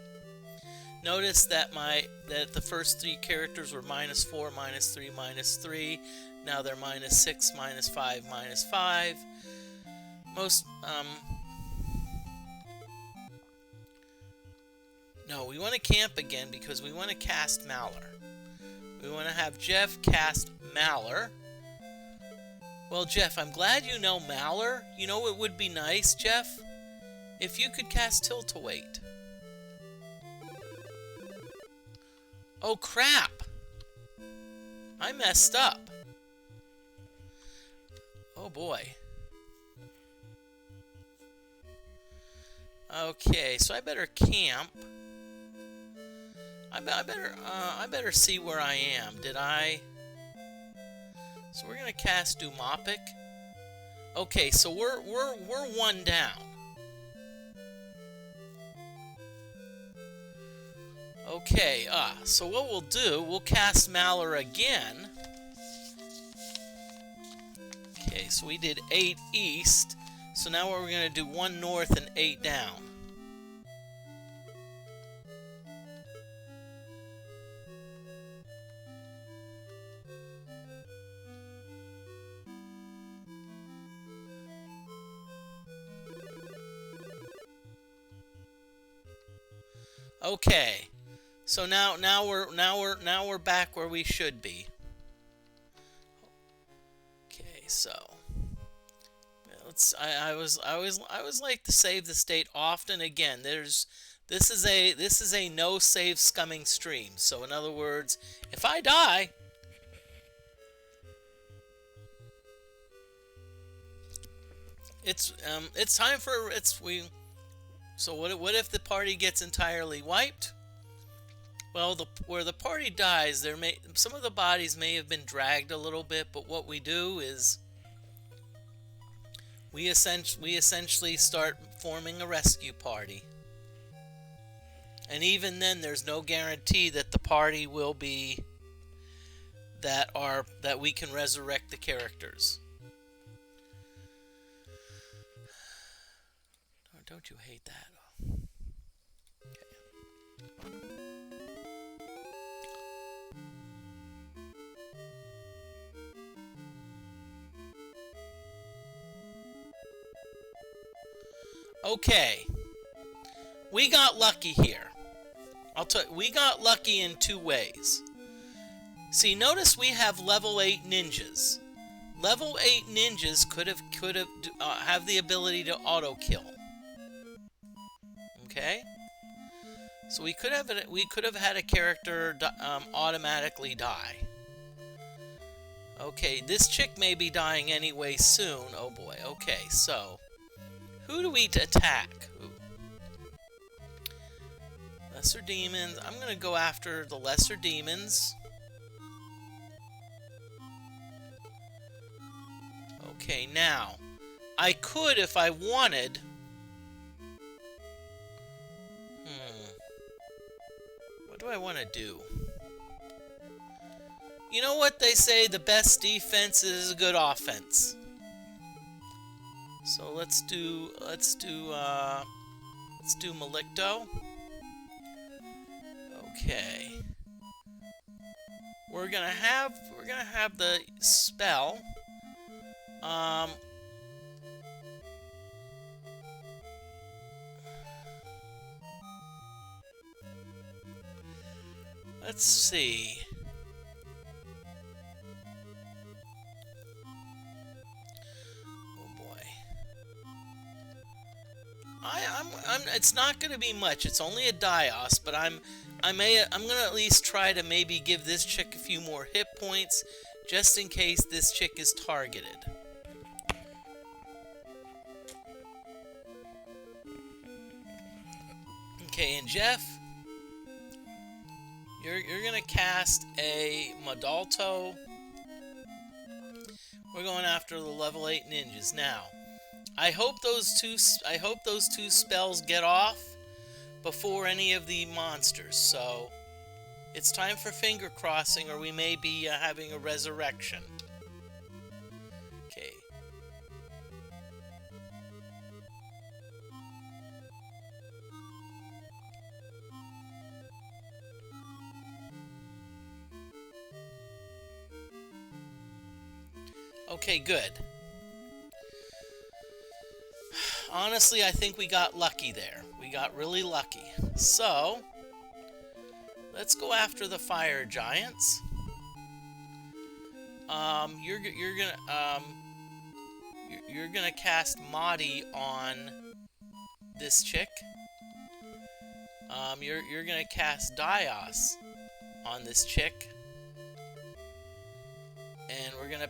Notice that the first three characters were -4, -3, -3. Now they're -6, -5, -5. Most no, we want to camp again because we want to cast Malor. We want to have Jeff cast Malor. Well, Jeff, I'm glad you know Malor. You know it would be nice, Jeff, if you could cast Tilt-A-Weight. Oh, crap! I messed up. Oh, boy. Okay, so I better camp. I better see where I am. Did I? So we're gonna cast Dumopic. Okay, so we're one down. Okay, so what we'll do, we'll cast Malor again. Okay, so we did 8 east. So now we're gonna do 1 north and 8 down. Okay, so now we're back where we should be. Okay, so I always like to save the state often. Again, this is a no save scumming stream. So in other words, if I die, it's time for So what if the party gets entirely wiped? Well, where the party dies, some of the bodies may have been dragged a little bit, but what we do is we essentially start forming a rescue party. And even then, there's no guarantee that the party will be that we can resurrect the characters. Don't you hate that? Okay. We got lucky here. I'll tell you, we got lucky in 2 ways. See, notice we have level 8 ninjas. Level 8 ninjas could have the ability to auto kill. Okay? So we could have had a character automatically die. Okay, this chick may be dying anyway soon. Oh boy. Okay, so who do we attack? Ooh. Lesser demons. I'm gonna go after the lesser demons. Okay, now I could, if I wanted. What do I want to do? You know what they say, the best defense is a good offense. So let's do Malicto. Okay. We're gonna have the spell. Let's see. Oh boy. It's not going to be much. It's only a Dios, but I'm gonna at least try to maybe give this chick a few more hit points, just in case this chick is targeted. Okay, and Jeff, you're gonna cast a Madalto. We're going after the level 8 ninjas now. I hope those two spells get off before any of the monsters. So it's time for finger crossing, or we may be having a resurrection. Okay. Okay, good. Honestly, I think we got lucky there. We got really lucky. So, let's go after the fire giants. You're gonna cast Mahdi on this chick. You're gonna cast Dios on this chick, and we're gonna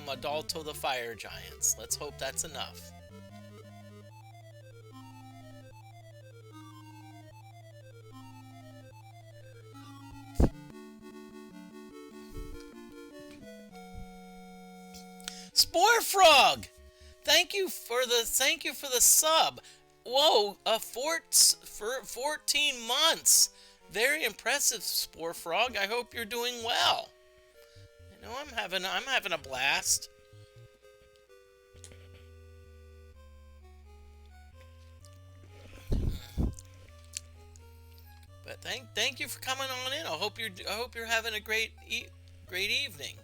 Madalto the fire giants. Let's hope that's enough. Spore Frog, thank you for the sub. Whoa, for 14 months. Very impressive, Spore Frog. I hope you're doing well. You know, I'm having a blast. But thank you for coming on in. I hope you're having a great evening.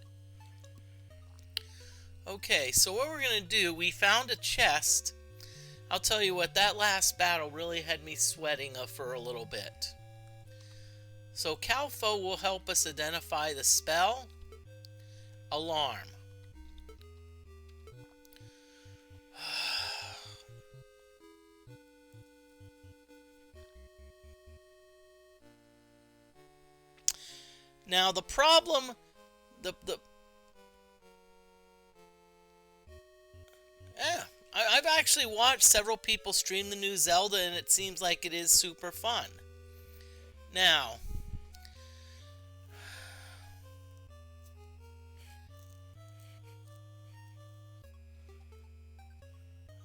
Okay, so what we're gonna do? We found a chest. I'll tell you what, that last battle really had me sweating for a little bit. So Calfo will help us identify the spell. Alarm. Now the problem, I've actually watched several people stream the new Zelda, and it seems like it is super fun. Now,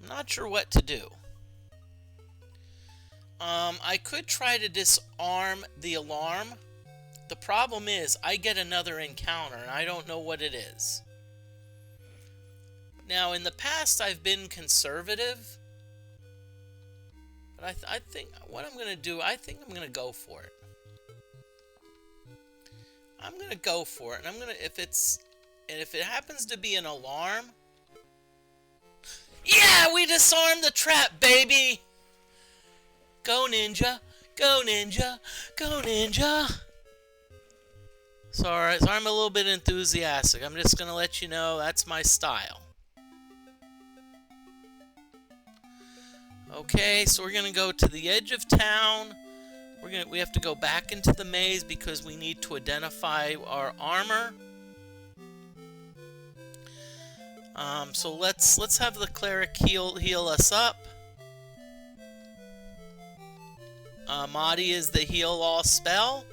I'm not sure what to do. I could try to disarm the alarm. The problem is, I get another encounter, and I don't know what it is. Now, in the past, I've been conservative. But I think what I'm going to do, I think I'm going to go for it. I'm going to go for it. And I'm going to, if it happens to be an alarm. Yeah, we disarmed the trap, baby! Go ninja, go ninja, go ninja! Sorry, I'm a little bit enthusiastic. I'm just going to let you know that's my style. Okay, so we're going to go to the edge of town. We have to go back into the maze because we need to identify our armor. So let's have the cleric heal us up. Mahdi is the heal all spell.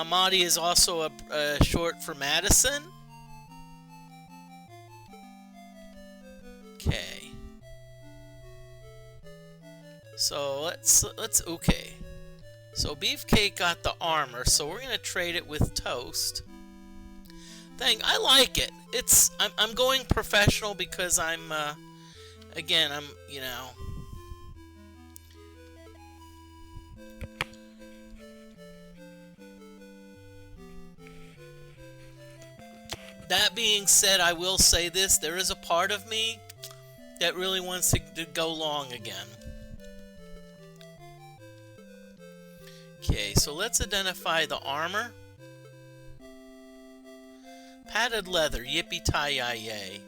Mahdi is also a short for Madison. Okay. So let's okay. So Beefcake got the armor, so we're gonna trade it with Toast. I like it. I'm going professional because I'm again you know. That being said, I will say this, there is a part of me that really wants to go long again. Okay, so let's identify the armor. Padded leather, yippee-ti-yi-yay.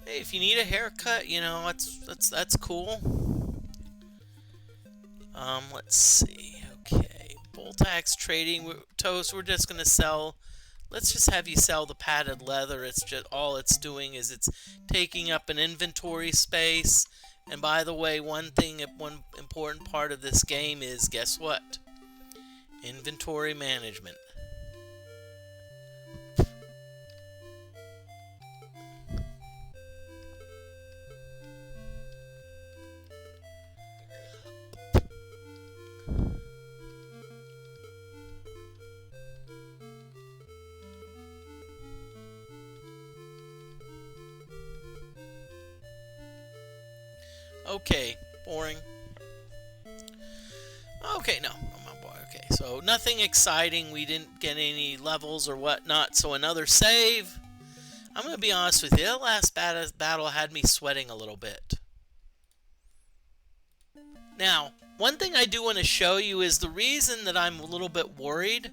Hey, if you need a haircut, you know, that's cool. Let's see. Okay, bolt axe trading. Toast, we're just gonna sell. Let's just have you sell the padded leather. It's just all it's doing is it's taking up an inventory space. And by the way, one important part of this game is, guess what? Inventory management. Okay, boring. Okay, no, I'm not boring. Okay, so nothing exciting. We didn't get any levels or whatnot. So another save. I'm gonna be honest with you. That last battle had me sweating a little bit. Now, one thing I do want to show you is the reason that I'm a little bit worried.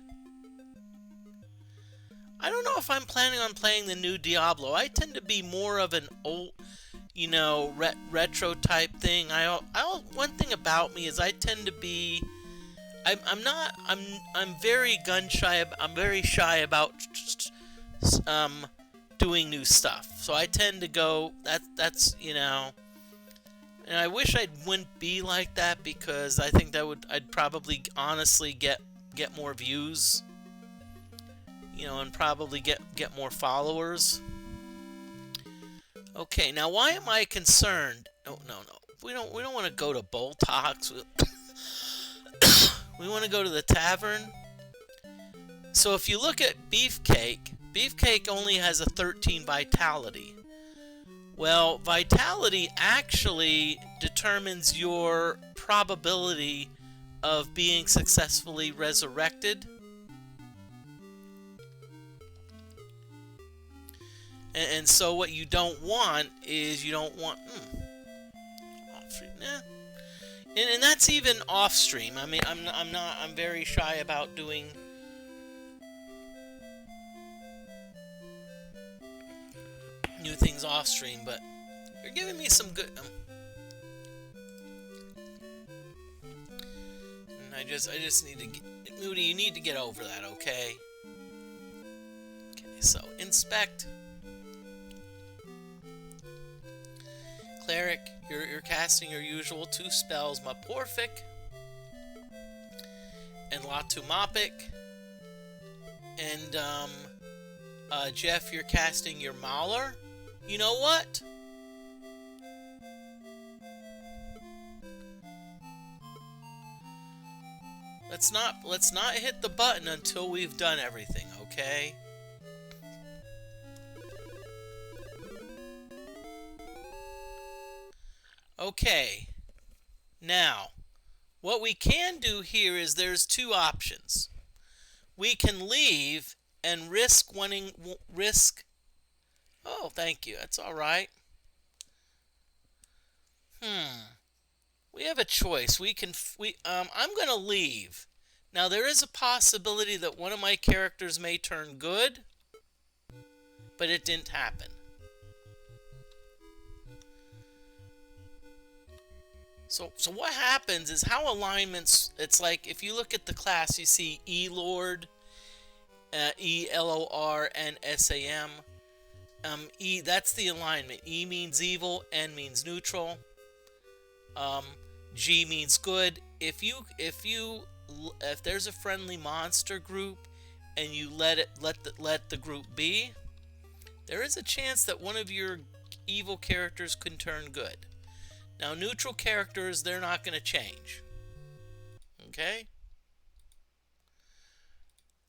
I don't know if I'm planning on playing the new Diablo. I tend to be more of an old, retro type thing. One thing about me is I tend to be. I'm very gun shy. I'm very shy about doing new stuff. So I tend to go. That's. And I wish I wouldn't be like that, because I think I'd probably honestly get more views. And probably get more followers. Okay, now why am I concerned? Oh, no. We don't want to go to Boltox. We want to go to the tavern. So if you look at Beefcake only has a 13 vitality. Well, vitality actually determines your probability of being successfully resurrected. And so what you don't want is and that's even off stream. I mean, I'm very shy about doing new things off stream, but you're giving me some good. And I just need to get Moody. You need to get over that, okay? Okay, so inspect. Cleric, you're casting your usual 2 spells, Maporfic and Latumopic. And Jeff, you're casting your Mauler. You know what? Let's not hit the button until we've done everything, okay? Okay, now, what we can do here is there's 2 options. We can leave and risk. Oh, thank you. That's all right. We have a choice. I'm going to leave. Now, there is a possibility that one of my characters may turn good, but it didn't happen. So what happens is how alignments, it's like if you look at the class, you see E-Lord, E-L-O-R, and S-A-M. E, that's the alignment. E means evil, N means neutral, G means good. If there's a friendly monster group and you let the group be, there is a chance that one of your evil characters can turn good. Now, neutral characters, they're not going to change. Okay?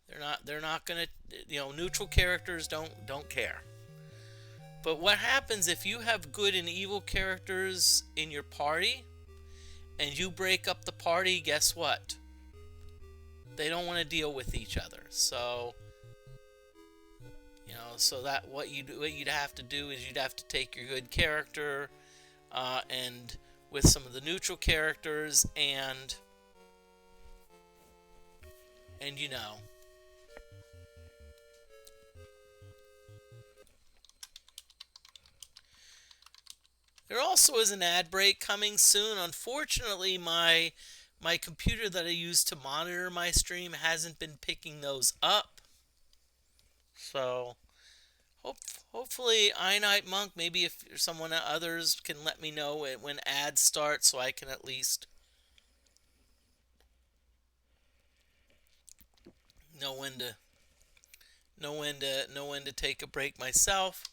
They're not going to, neutral characters don't care. But what happens if you have good and evil characters in your party and you break up the party, guess what? They don't want to deal with each other. So, so that what you'd have to do is you'd have to take your good character and with some of the neutral characters and there also is an ad break coming soon. Unfortunately, my computer that I use to monitor my stream hasn't been picking those up. So hopefully iNight Monk, maybe if someone others can let me know when ads start so I can at least know when to take a break myself.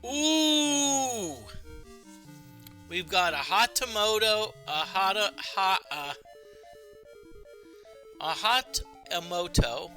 Ooh! We've got a hot tomato, a hot emoto.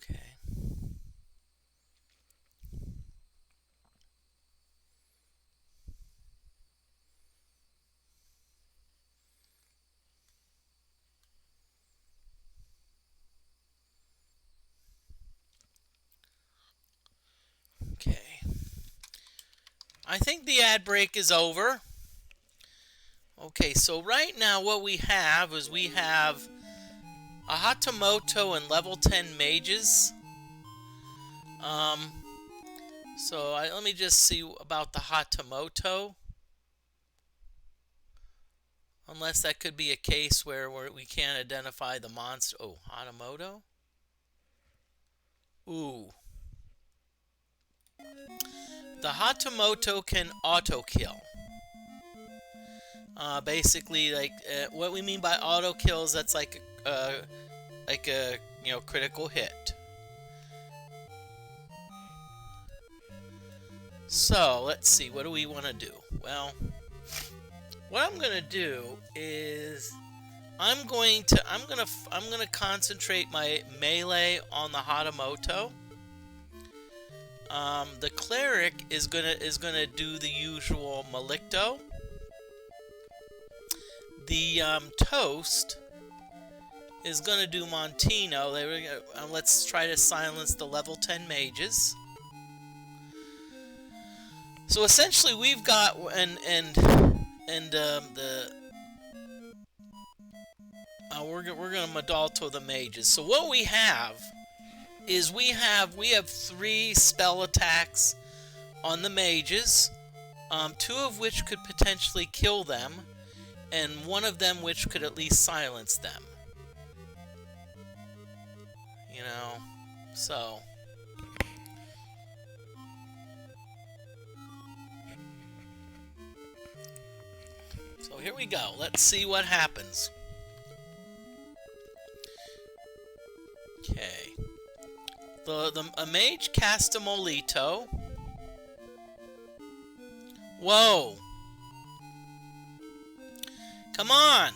Okay. Okay. I think the ad break is over. Okay, so right now what we have is we have a Hatamoto and level 10 mages. Um, let me just see about the Hatamoto. Unless that could be a case where we can't identify the monster. Oh, Hatamoto? Ooh. The Hatamoto can auto-kill. Basically, what we mean by auto-kill is that's like a critical hit. So, let's see, what do we want to do? Well, what I'm going to do is I'm going to concentrate my melee on the Hatamoto. The cleric is gonna do the usual Malicto. The toast is gonna do Montino. Let's try to silence the level 10 mages. So essentially, we've got we're gonna Madalto the mages. So what we have is we have 3 spell attacks on the mages, 2 of which could potentially kill them, and 1 of them which could at least silence them. You know, so here we go. Let's see what happens. Okay. A mage cast a Molito. Whoa. Come on.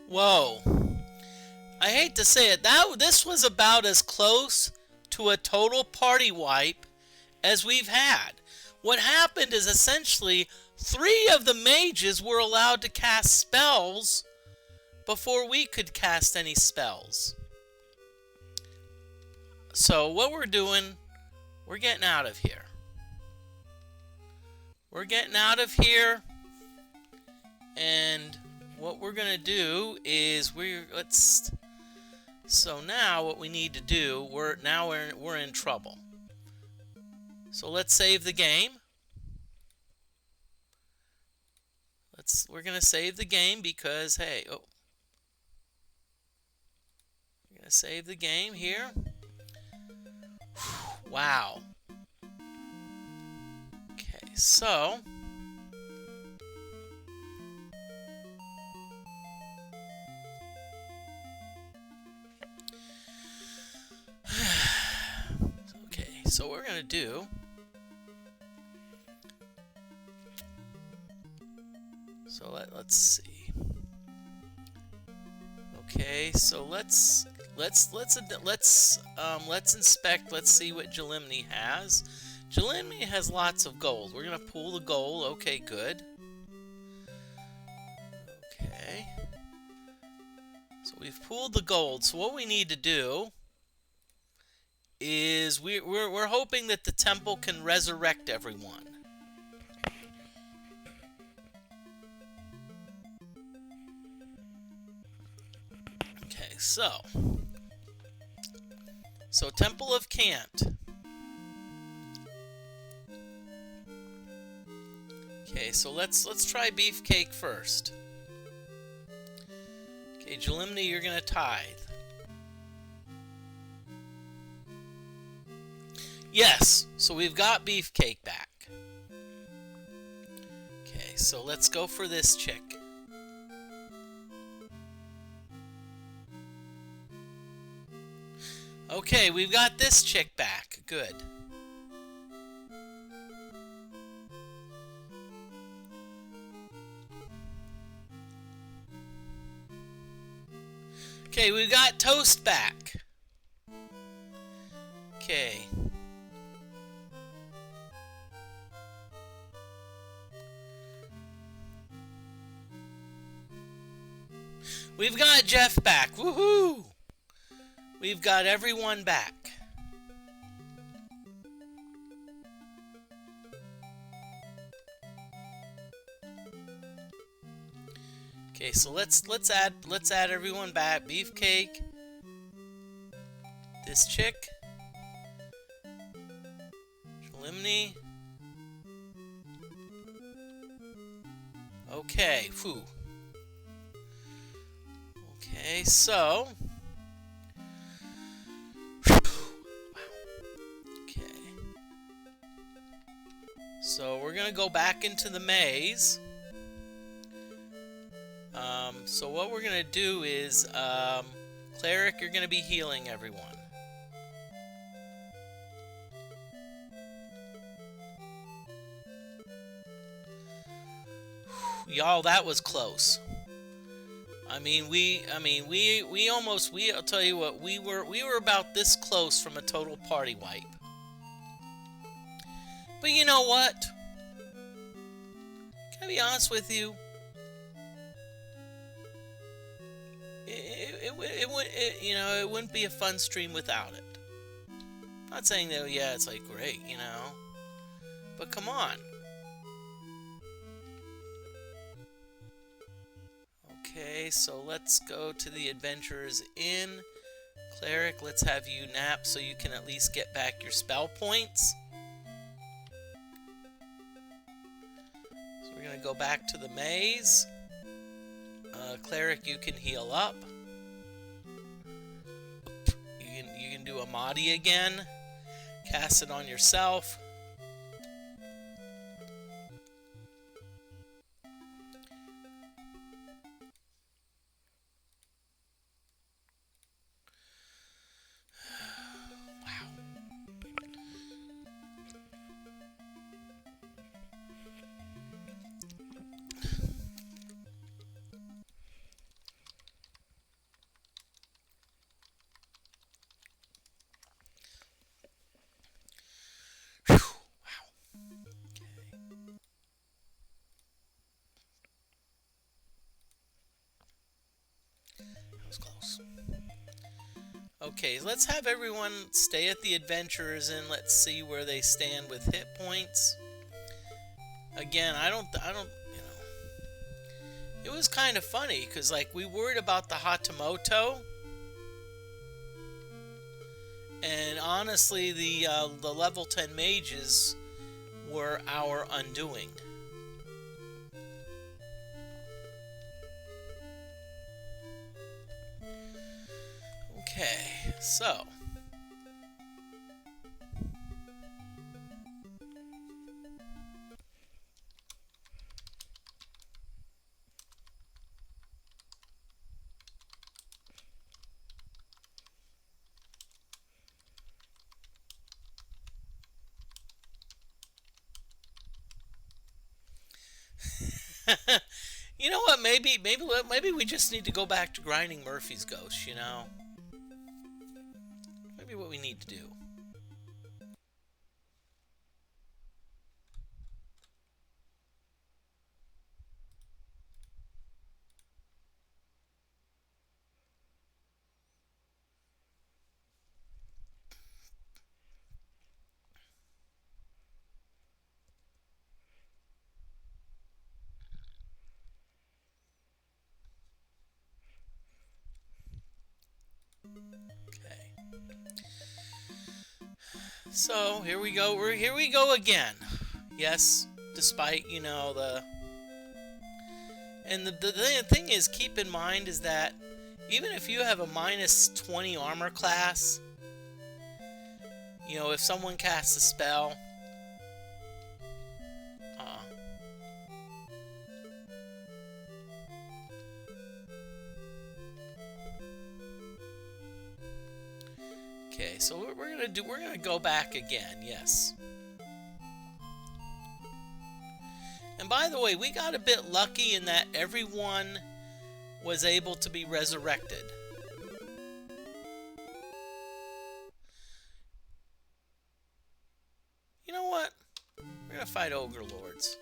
Whoa. I hate to say it, this was about as close to a total party wipe as we've had. What happened is essentially 3 of the mages were allowed to cast spells before we could cast any spells. So what we're doing, we're getting out of here. we're getting out of here, and what we're gonna do is so now what we need to do, we're in trouble. So let's save the game. We're gonna save the game because hey, we're gonna save the game here. Wow. Okay, so so what we're gonna do. So let's see. Okay, so let's inspect. Let's see what Jalimny has. Jalimny has lots of gold. We're gonna pull the gold. Okay, good. Okay. So we've pulled the gold. So what we need to do is we're hoping that the temple can resurrect everyone. Okay, so Temple of Cant. Okay, so let's try Beefcake first. Okay, Jalimny, you're gonna tithe. Yes, so we've got Beefcake back. Okay, so let's go for this chick. Okay, we've got this chick back. Good. Okay, we've got Toast back. Okay. We've got Jeff back. Woohoo! We've got everyone back. Okay, so let's add everyone back. Beefcake. This chick. Jalimny. Okay, phew. Okay, so so we're gonna go back into the maze. So what we're gonna do is, Cleric, you're gonna be healing everyone. Y'all, that was close. I'll tell you what, we were about this close from a total party wipe. But you know what? Can I be honest with you? It wouldn't be a fun stream without it. I'm not saying that, yeah, it's like great, but come on. Okay, so let's go to the Adventurer's Inn. Cleric, let's have you nap so you can at least get back your spell points. So we're going to go back to the maze. Cleric, you can heal up. You can do a Mahdi again. Cast it on yourself. Okay, let's have everyone stay at the Adventurers Inn. Let's see where they stand with hit points. Again, I don't, it was kind of funny because like we worried about the Hatamoto, and honestly, the level 10 mages were our undoing. Okay, so you know what? Maybe we just need to go back to grinding Murphy's Ghost. Maybe what we need to do. Okay. So here we go. Here we go again. Yes, despite the thing is, keep in mind is that even if you have a minus 20 armor class, if someone casts a spell, uh, okay, so what we're gonna go back again, yes. And by the way, we got a bit lucky in that everyone was able to be resurrected. You know what? We're gonna fight Ogre Lords.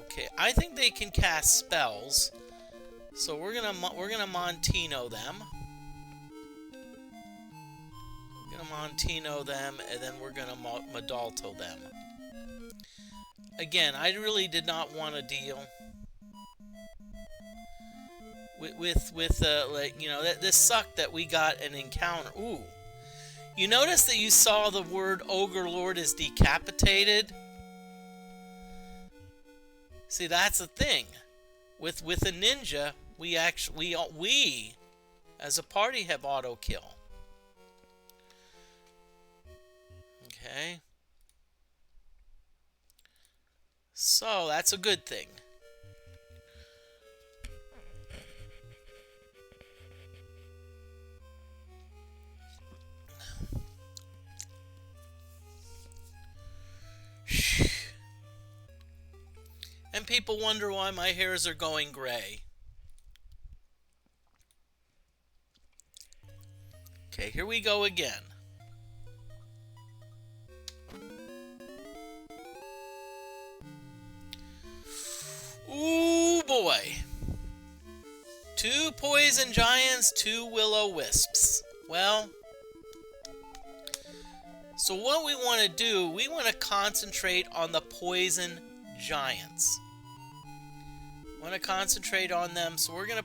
Okay, I think they can cast spells, so we're gonna Montino them. We're gonna Montino them, and then we're gonna Madalto them. Again, I really did not want to deal with this sucked that we got an encounter. Ooh, you notice that you saw the word Ogre Lord is decapitated. See, that's the thing. With a ninja, we as a party have auto kill. Okay. So that's a good thing. And people wonder why my hairs are going gray. Okay, here we go again. Ooh boy. 2 poison giants, 2 will-o-wisps. Well, so what we want to do, we want to concentrate on the poison giants. Want to concentrate on them, so we're gonna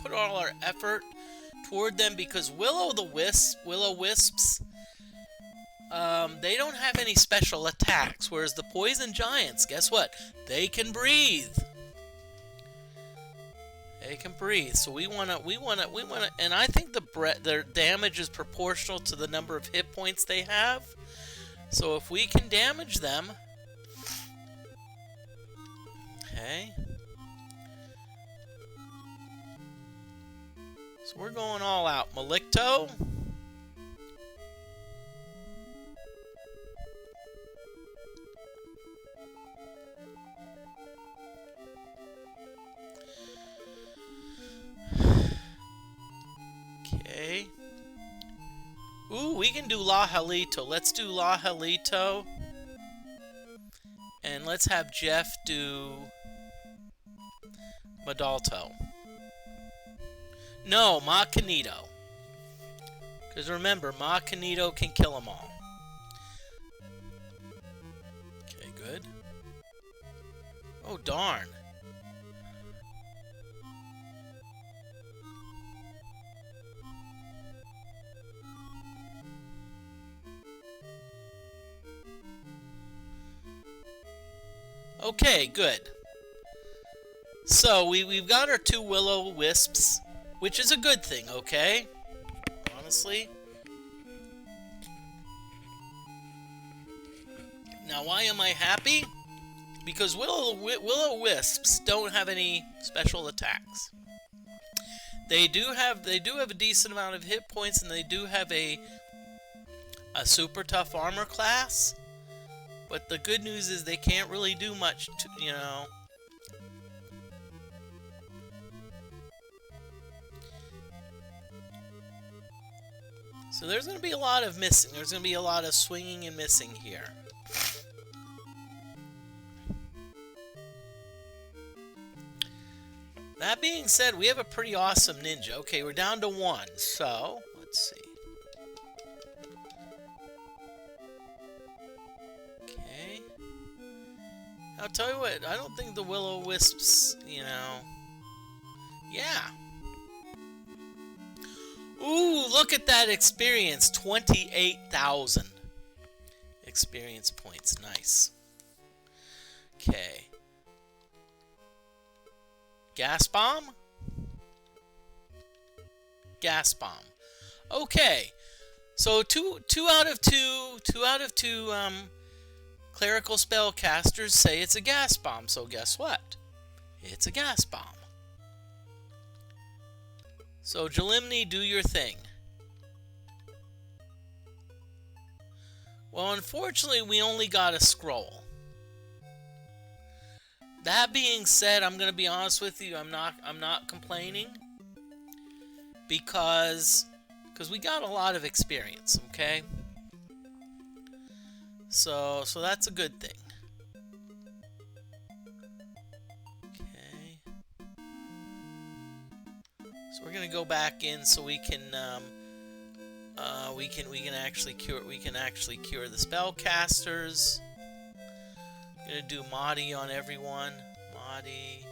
put all our effort toward them because will-o-wisps, they don't have any special attacks, whereas the poison giants, guess what? They can breathe. They can breathe. So we wanna, and I think their damage is proportional to the number of hit points they have. So if we can damage them, okay. So we're going all out. Malicto. Okay. Ooh, we can do La Halito. Let's do La Halito. And let's have Jeff do Madalto. No, Macanito. Because remember, Macanito can kill them all. Okay, good. Oh, darn. Okay, good. So we've got our 2 will-o-wisps, which is a good thing, okay? Honestly. Now, why am I happy? Because will-o-wisps don't have any special attacks. They do have a decent amount of hit points, and they do have a super tough armor class. But the good news is they can't really do much to, you know. So there's going to be a lot of missing. There's going to be a lot of swinging and missing here. That being said, we have a pretty awesome ninja. Okay, we're down to 1. So, let's see. Okay. I'll tell you what, I don't think the will-o-wisps, you know... Yeah. Ooh, look at that experience. 28,000 experience points. Nice. Okay. Gas bomb? Gas bomb. Okay. So two out of two clerical spellcasters say it's a gas bomb. So guess what? It's a gas bomb. So Jalimni, do your thing. Well, unfortunately, we only got a scroll. That being said, I'm gonna be honest with you. I'm not complaining because we got a lot of experience. Okay, so that's a good thing. Okay, so we're gonna go back in so we can actually cure the spellcasters. I'm gonna do Mahdi on everyone. Mahdi.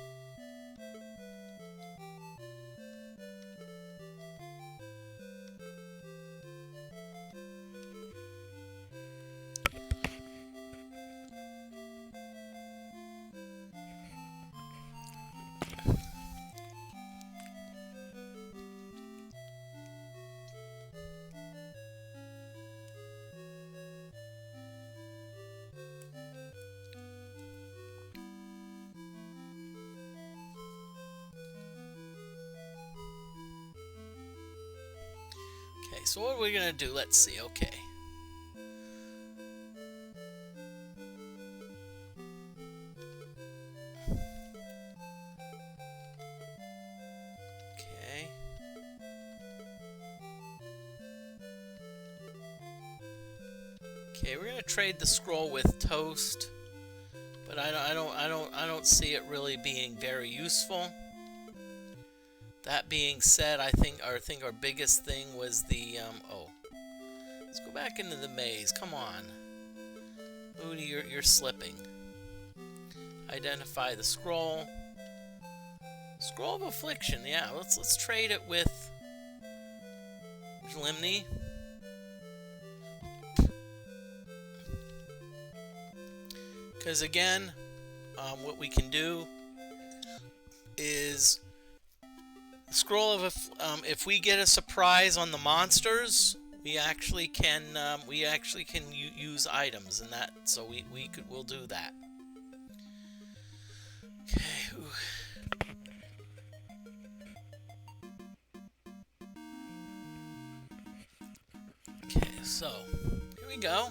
Okay, so what are we gonna do? Let's see. Okay. Okay. Okay, we're gonna trade the scroll with Toast, but I don't see it really being very useful. That being said, I think our biggest thing was the oh, let's go back into the maze. Come on, Moody, you're slipping. Identify the scroll. Scroll of Affliction. Yeah, let's trade it with Limni. Because again, what we can do is Scroll of if we get a surprise on the monsters, we actually can use items and that, so we'll do that. Okay. Ooh. Okay, so here we go.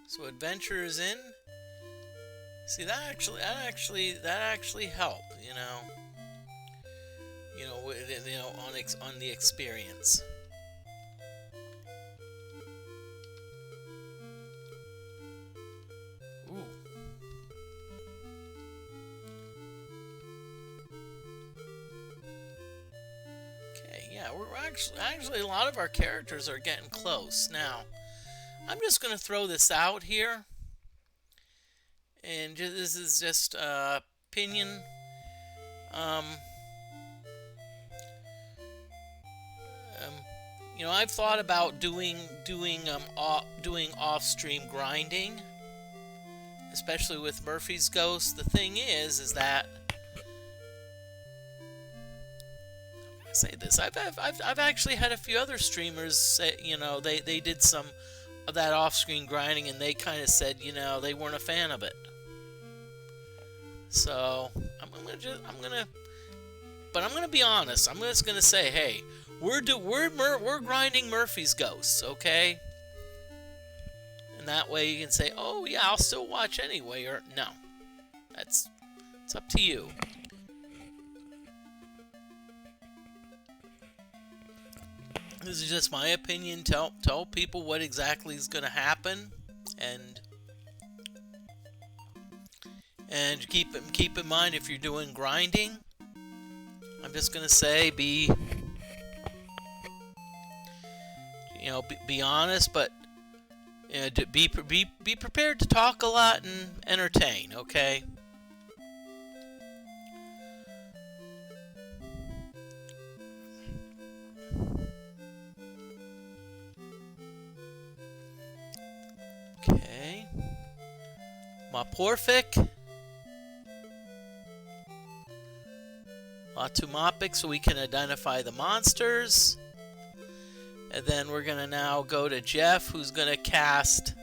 So adventure is in. See, that actually helped, you know. On the experience. Ooh. we're actually a lot of our characters are getting close. Now, I'm just going to throw this out here, and this is just opinion. Um, you know, I've thought about doing off-stream grinding, especially with Murphy's Ghost. The thing is that say this. I've actually had a few other streamers say, you know, they did some of that off-screen grinding, and they kind of said, you know, they weren't a fan of it. So I'm gonna be honest. I'm just gonna say, hey, we're grinding Murphy's Ghosts, okay? And that way you can say, oh yeah, I'll still watch anyway, or no. It's up to you. This is just my opinion. Tell people what exactly is going to happen, and keep in mind if you're doing grinding. I'm just going to say be honest, but be prepared to talk a lot and entertain. Okay. Okay. Maporfic. Latumopic, so we can identify the monsters. And then we're going to now go to Jeff, who's going to cast...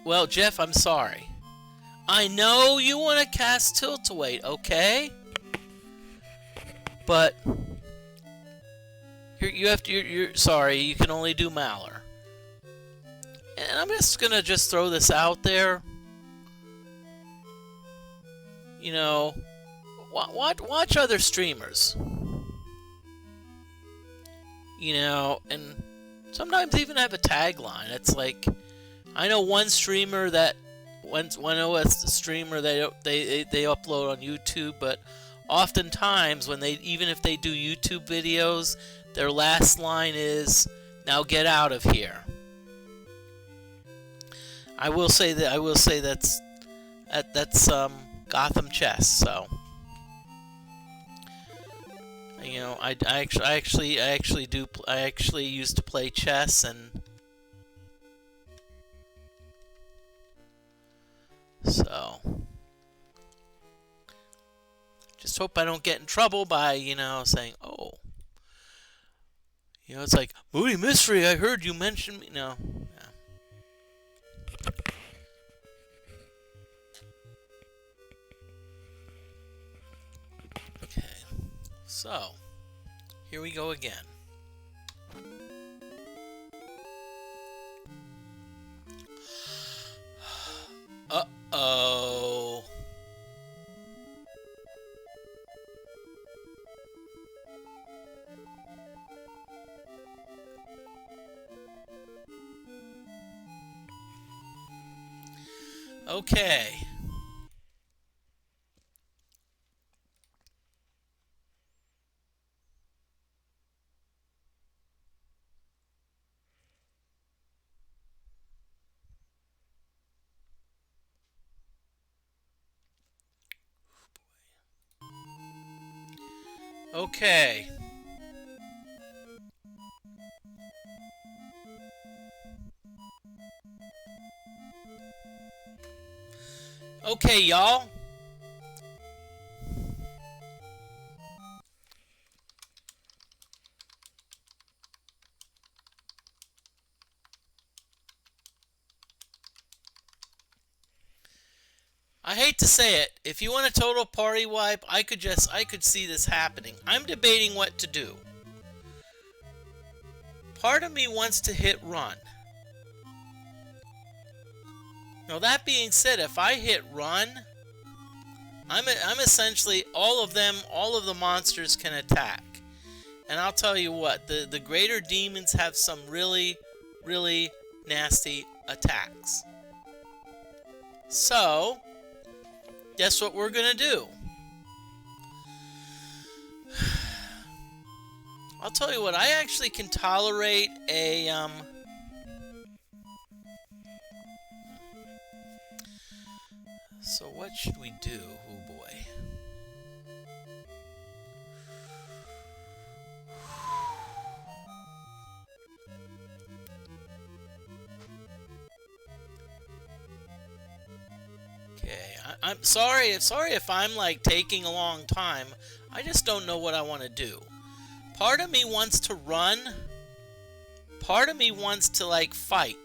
well, Jeff, I'm sorry. I know you want to cast Tiltawait, okay? But... you're sorry, you can only do Maller. And I'm just going to throw this out there. You know... Watch other streamers, you know, and sometimes even have a tagline. It's like, I know one streamer that one OS streamer they upload on YouTube, but oftentimes when even if they do YouTube videos, their last line is, "Now get out of here." I will say that's Gotham Chess, so. You know, I actually used to play chess, and so just hope I don't get in trouble by, you know, saying, oh, you know, it's like, Moody Mystery, I heard you mention me. No. Yeah. Okay. So, here we go again. Uh-oh. Okay. Okay. Okay, y'all. I hate to say it, if you want a total party wipe, I could see this happening. I'm debating what to do. Part of me wants to hit run. Now that being said, if I hit run, I'm essentially all of the monsters can attack. And I'll tell you what, the greater demons have some really, really nasty attacks. So, guess what we're gonna do? I'll tell you what, I actually can tolerate a, so what should we do? Oh boy. Okay, I'm sorry. Sorry if I'm like taking a long time. I just don't know what I want to do. Part of me wants to run. Part of me wants to like fight.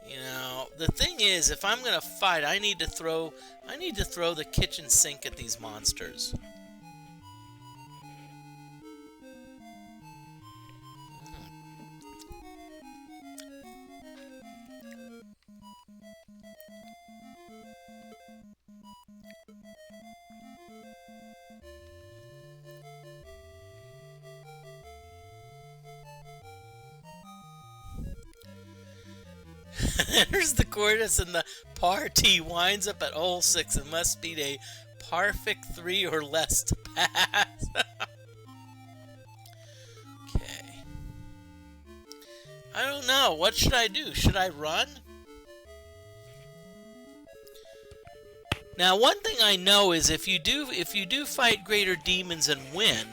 You know, the thing is, if I'm gonna fight, I need to throw the kitchen sink at these monsters. There's the chorus, and the party winds up at hole 6 and must beat a perfect 3 or less to pass. Okay. I don't know. What should I do? Should I run? Now, one thing I know is if you do fight greater demons and win,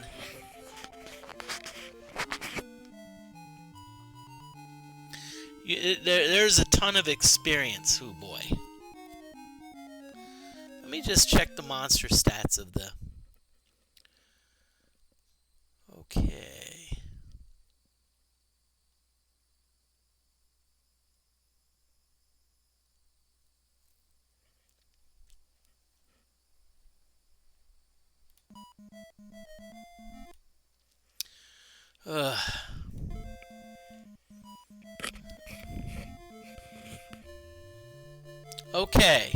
there's a ton of experience. Oh boy. Let me just check the monster stats of the... Okay. Ugh. Okay.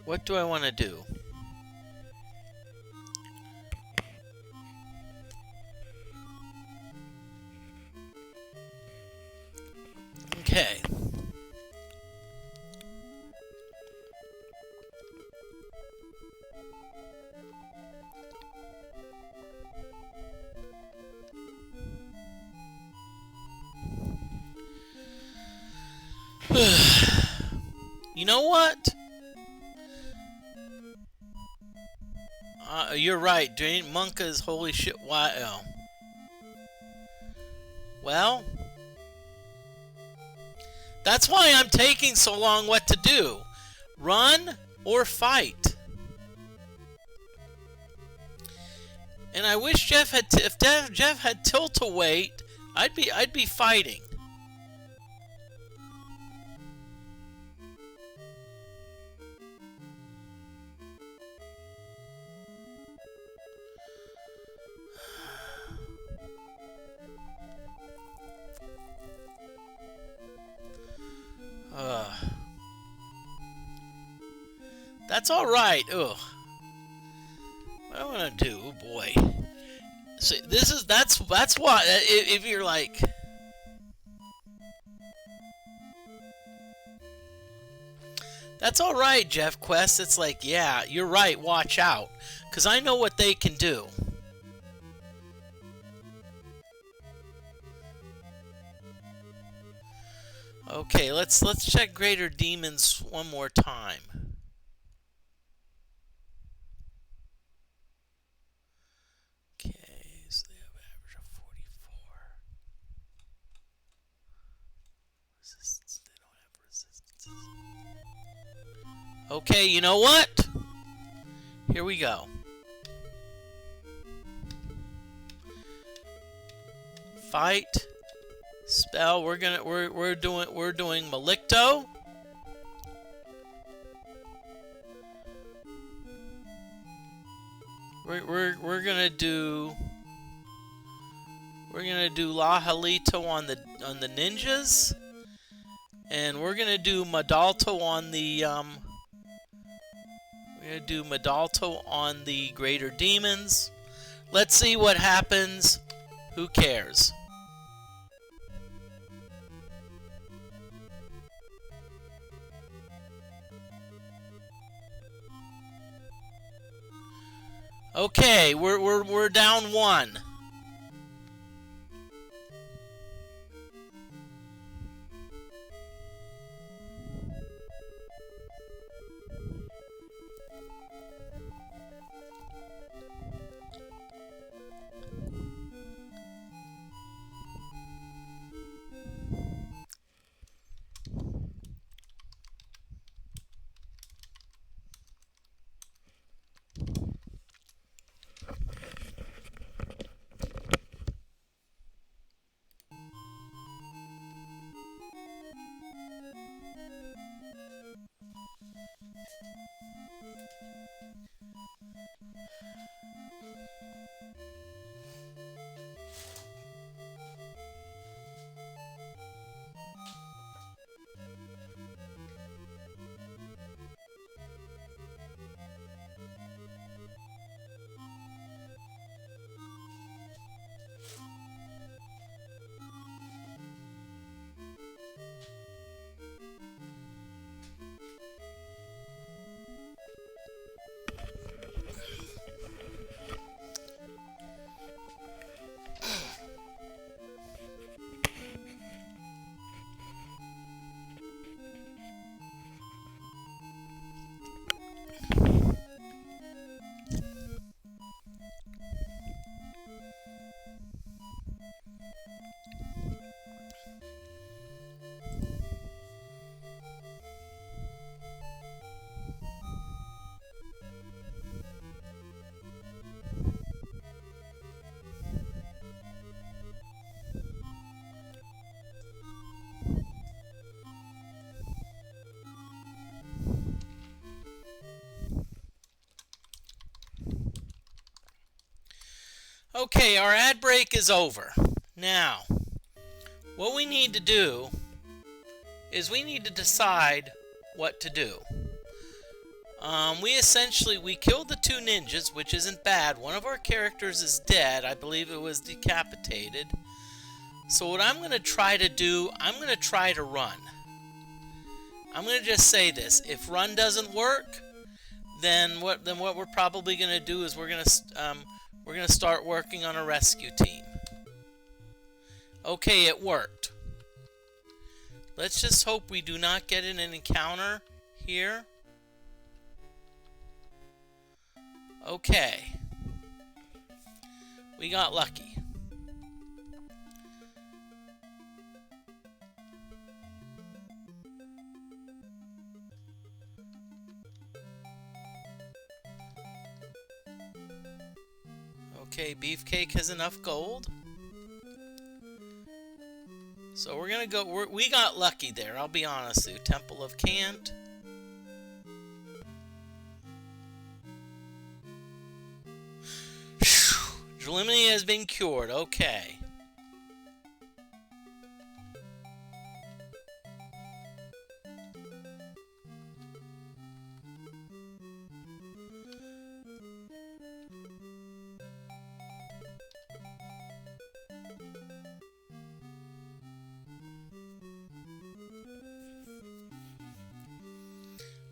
What do I want to do? Okay. You know what? You're right. Monka's holy shit. Why? Oh. Well, that's why I'm taking so long. What to do? Run or fight? And I wish Jeff had. If Jeff had tilt-a-weight, I'd be fighting. That's all right. Ugh. What do I want to do? Oh boy. See, that's why if you're like, that's all right, Jeff Quest. It's like, yeah, you're right. Watch out, because I know what they can do. Okay, let's check Greater Demons one more time. Okay, so they have an average of 44. Resistance, they don't have resistance. Okay, you know what? Here we go. Fight. Spell. We're doing Malicto. We're gonna do Lahalito on the ninjas, and we're gonna do Madalto on the Greater Demons. Let's see what happens. Who cares? Okay, we're down one. Okay, our ad break is over. Now, what we need to do is we need to decide what to do. We killed the two ninjas, which isn't bad. One of our characters is dead. I believe it was decapitated. So what I'm going to try to do, I'm going to try to run. I'm going to just say this. If run doesn't work, then what we're probably going to do is we're going to start working on a rescue team. Okay, it worked. Let's just hope we do not get in an encounter here. Okay. We got lucky. Okay, Beefcake has enough gold. So we're gonna go. We got lucky there. I'll be honest with you. Temple of Cant. Dramini has been cured. Okay.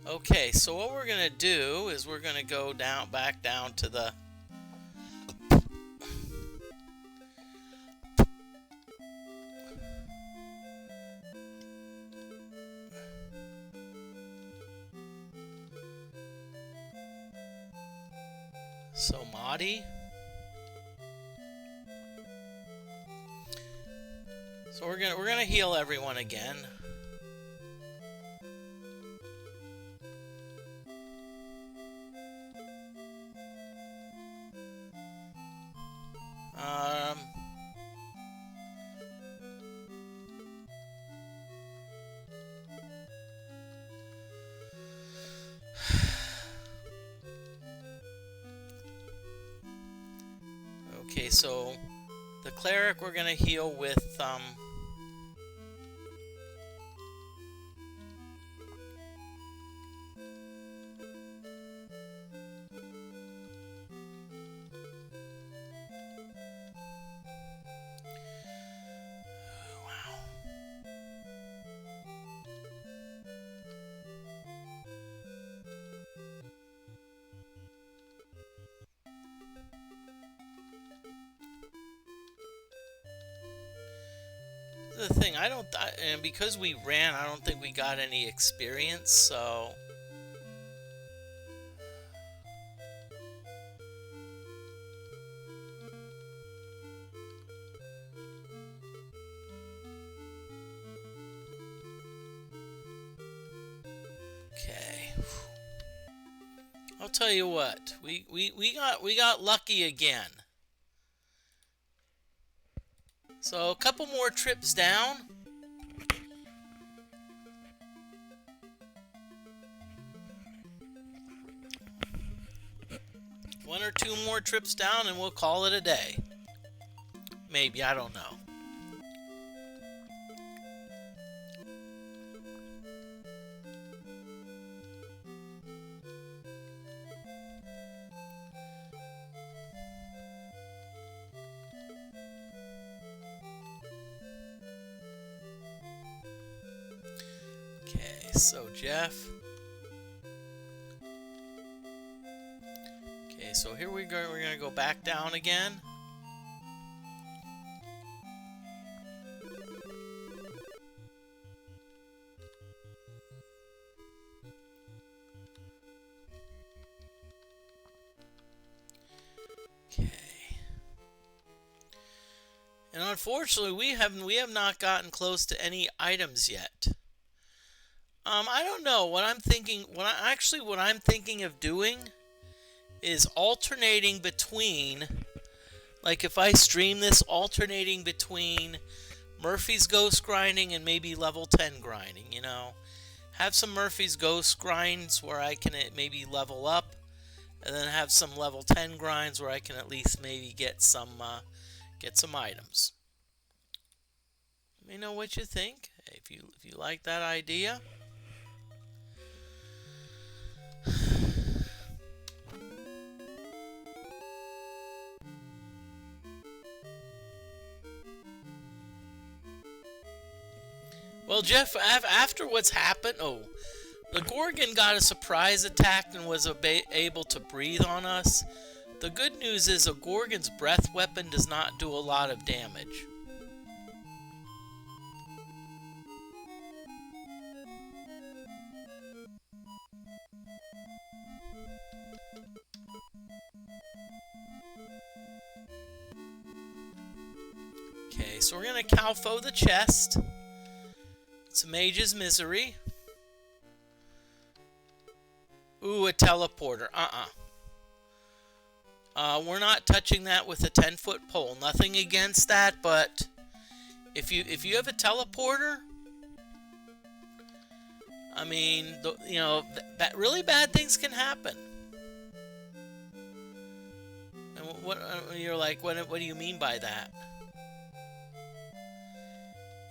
Okay, so what we're gonna do is we're gonna go back down to the Madi. So we're gonna heal everyone again. Okay, so the cleric we're gonna heal with the thing. And because we ran, I don't think we got any experience. So okay. I'll tell you what. We got lucky again. So a couple more trips down. One or two more trips down and we'll call it a day. Maybe, I don't know. Okay, so Jeff. Okay, so here we go. We're going to go back down again. Okay. And unfortunately, we have not gotten close to any items yet. I don't know what I'm thinking. What I'm thinking of doing is alternating between, like if I stream this, alternating between Murphy's Ghost grinding and maybe level 10 grinding. You know, have some Murphy's Ghost grinds where I can maybe level up, and then have some level 10 grinds where I can at least maybe get some items. Let me know what you think. If you like that idea. Well, Jeff, after what's happened, the Gorgon got a surprise attack and was able to breathe on us. The good news is a Gorgon's breath weapon does not do a lot of damage. Okay, so we're going to Calfo the chest. It's Mage's Misery. Ooh, a teleporter. We're not touching that with a 10-foot pole. Nothing against that, but if you have a teleporter, I mean, really bad things can happen. And you're like, what do you mean by that?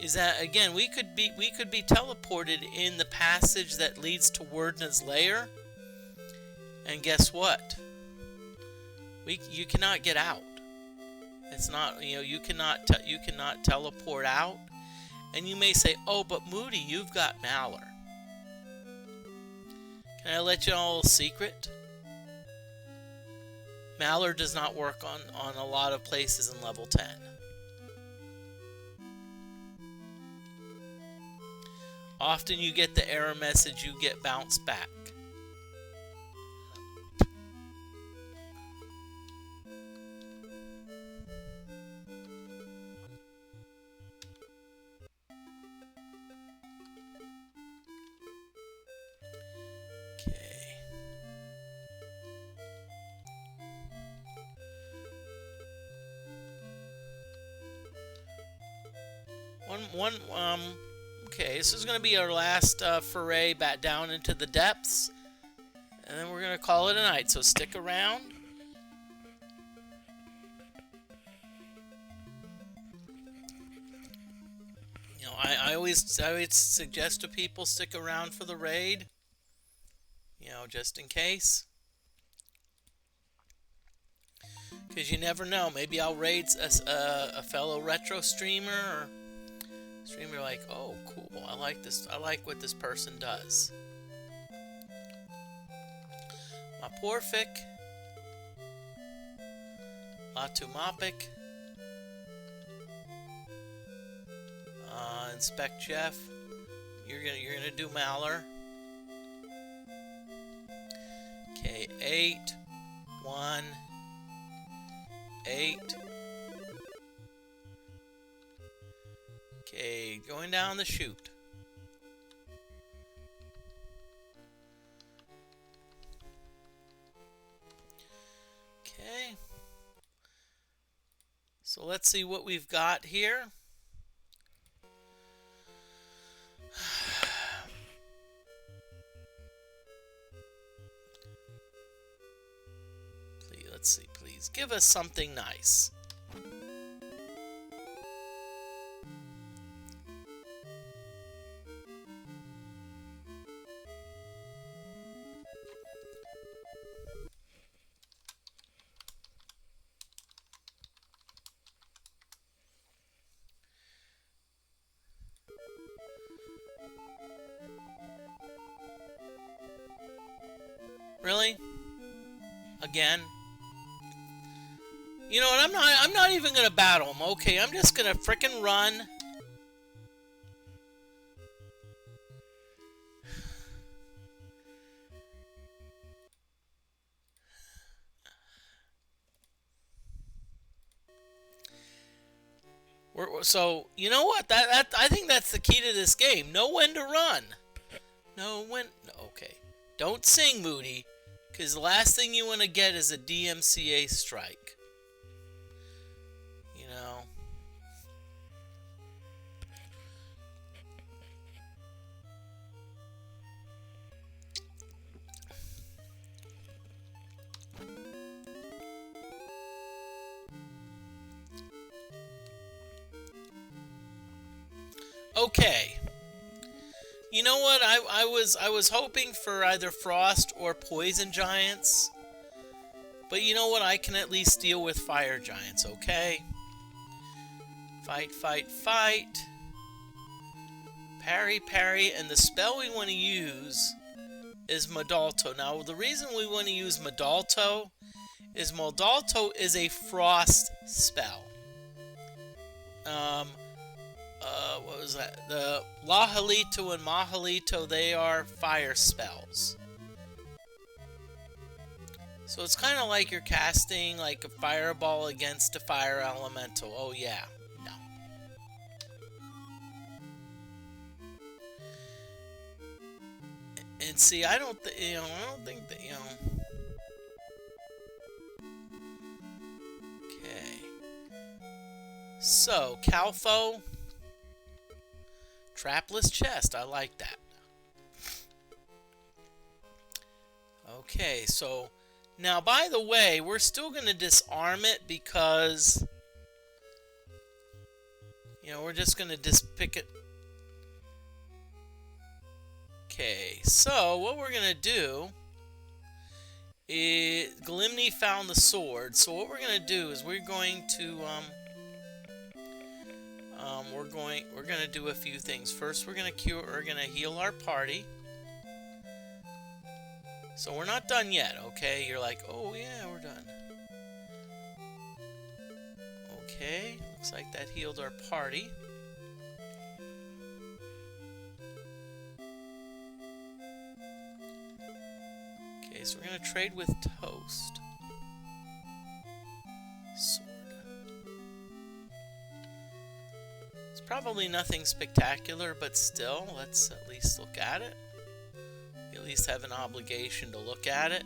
Is that, again, we could be teleported in the passage that leads to Werdna's lair, and guess what? You cannot get out. It's not, you cannot teleport out. And you may say, oh, but Moody, you've got Malor. Can I let you all a secret? Malor does not work on a lot of places in level 10. Often you get the error message, you get bounced back. Okay, this is going to be our last foray back down into the depths, and then we're going to call it a night, so stick around. I always suggest to people stick around for the raid, just in case. Because you never know, maybe I'll raid a fellow retro streamer, or streamer like, oh, cool, I like this. I like what this person does. Maporfic. Latumopic. inspect Jeff. You're gonna do Maller. Okay, 8, 1, 8. Okay, going down the chute. Okay. So let's see what we've got here. Please, let's see, please. Give us something nice. Really? Again? You know what? I'm not even gonna battle him. Okay, I'm just gonna frickin' run. So you know what? That I think that's the key to this game. Know when to run. Know when. Okay. Don't sing, Moody, because the last thing you want to get is a DMCA strike. You know. Okay. You know what? I was hoping for either frost or poison giants. But you know what? I can at least deal with fire giants, okay? Fight, fight, fight. Parry, parry, and the spell we want to use is Modalto. Now, the reason we want to use Modalto is a frost spell. What was that? The Lahalito and Mahalito, they are fire spells. So it's kind of like you're casting like a fireball against a fire elemental. Oh yeah, no. And see, I don't think that, Okay. So, Calfo. Trapless chest, I like that. Okay, so now by the way, we're still going to disarm it because, we're just going to pick it. Okay, so what we're going to do is Glimney found the sword. So what we're going to do is we're going to we're gonna do a few things. First, we're gonna heal our party. So we're not done yet, okay? You're like, oh yeah, we're done. Okay, looks like that healed our party. Okay, so we're gonna trade with Toast. Sword. Probably nothing spectacular, but still, let's at least look at it. You at least have an obligation to look at it.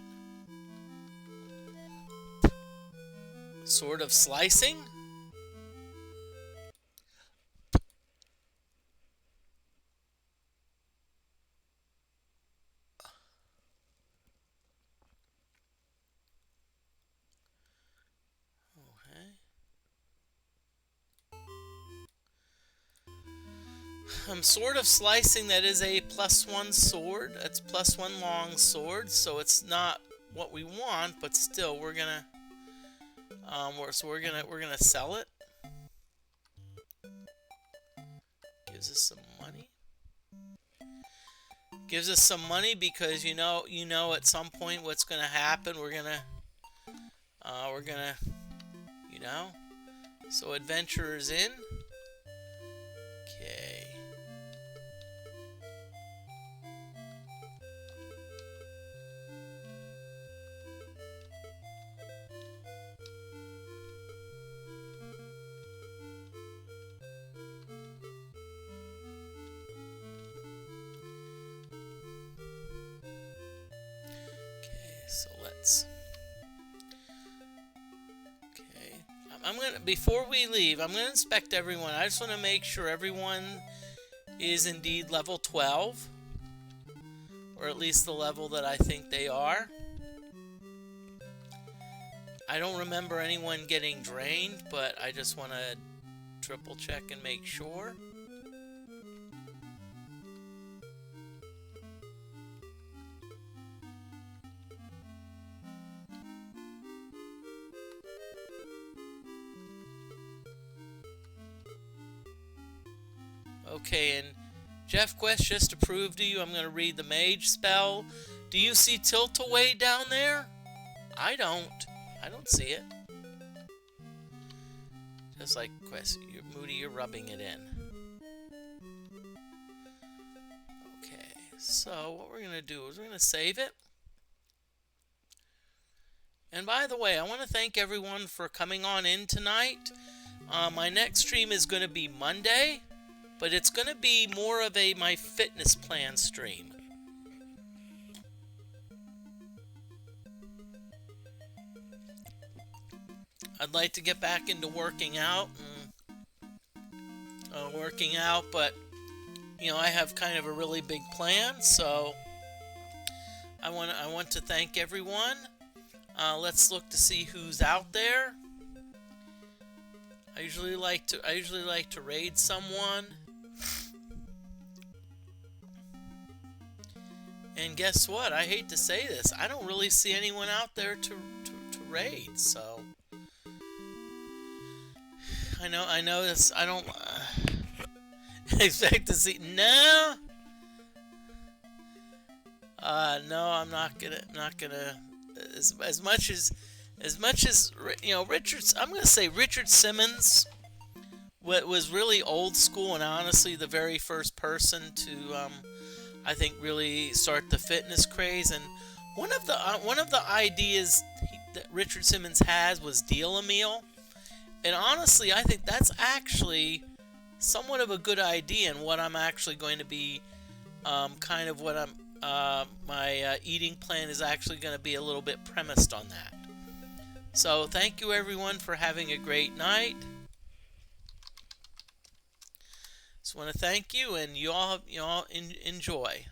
Sword of Slicing. Sword of Slicing, that is a +1 sword. That's +1 long sword, so it's not what we want, but still we're gonna we're gonna sell it. Gives us some money. Gives us some money because you know at some point what's gonna happen. We're gonna so adventurers in. Okay. before we leave, I'm gonna inspect everyone. I just want to make sure everyone is indeed level 12, or at least the level that I think they are. I don't remember anyone getting drained, but I just want to triple check and make sure. Okay, and Jeff Quest, just to prove to you, I'm going to read the mage spell. Do you see tilt-away down there? I don't. I don't see it. Just like Quest, Moody, you're rubbing it in. Okay, so what we're going to do is we're going to save it. And by the way, I want to thank everyone for coming on in tonight. My next stream is going to be Monday, but it's going to be more of a my fitness plan stream. I'd like to get back into working out, but you know, I have kind of a really big plan, so I want to thank everyone. Let's look to see who's out there. I usually like to raid someone. And guess what? I hate to say this, I don't really see anyone out there to raid, so I know this. I don't expect to see. No, no, I'm not gonna. As much as you know, I'm gonna say Richard Simmons was really old school, and honestly, the very first person to I think really start the fitness craze. And one of the ideas that Richard Simmons has was deal a meal. And honestly, I think that's actually somewhat of a good idea, and what I'm actually going to be, kind of what my eating plan is actually going to be a little bit premised on that. So thank you everyone for having a great night. Just want to thank you, and you all enjoy.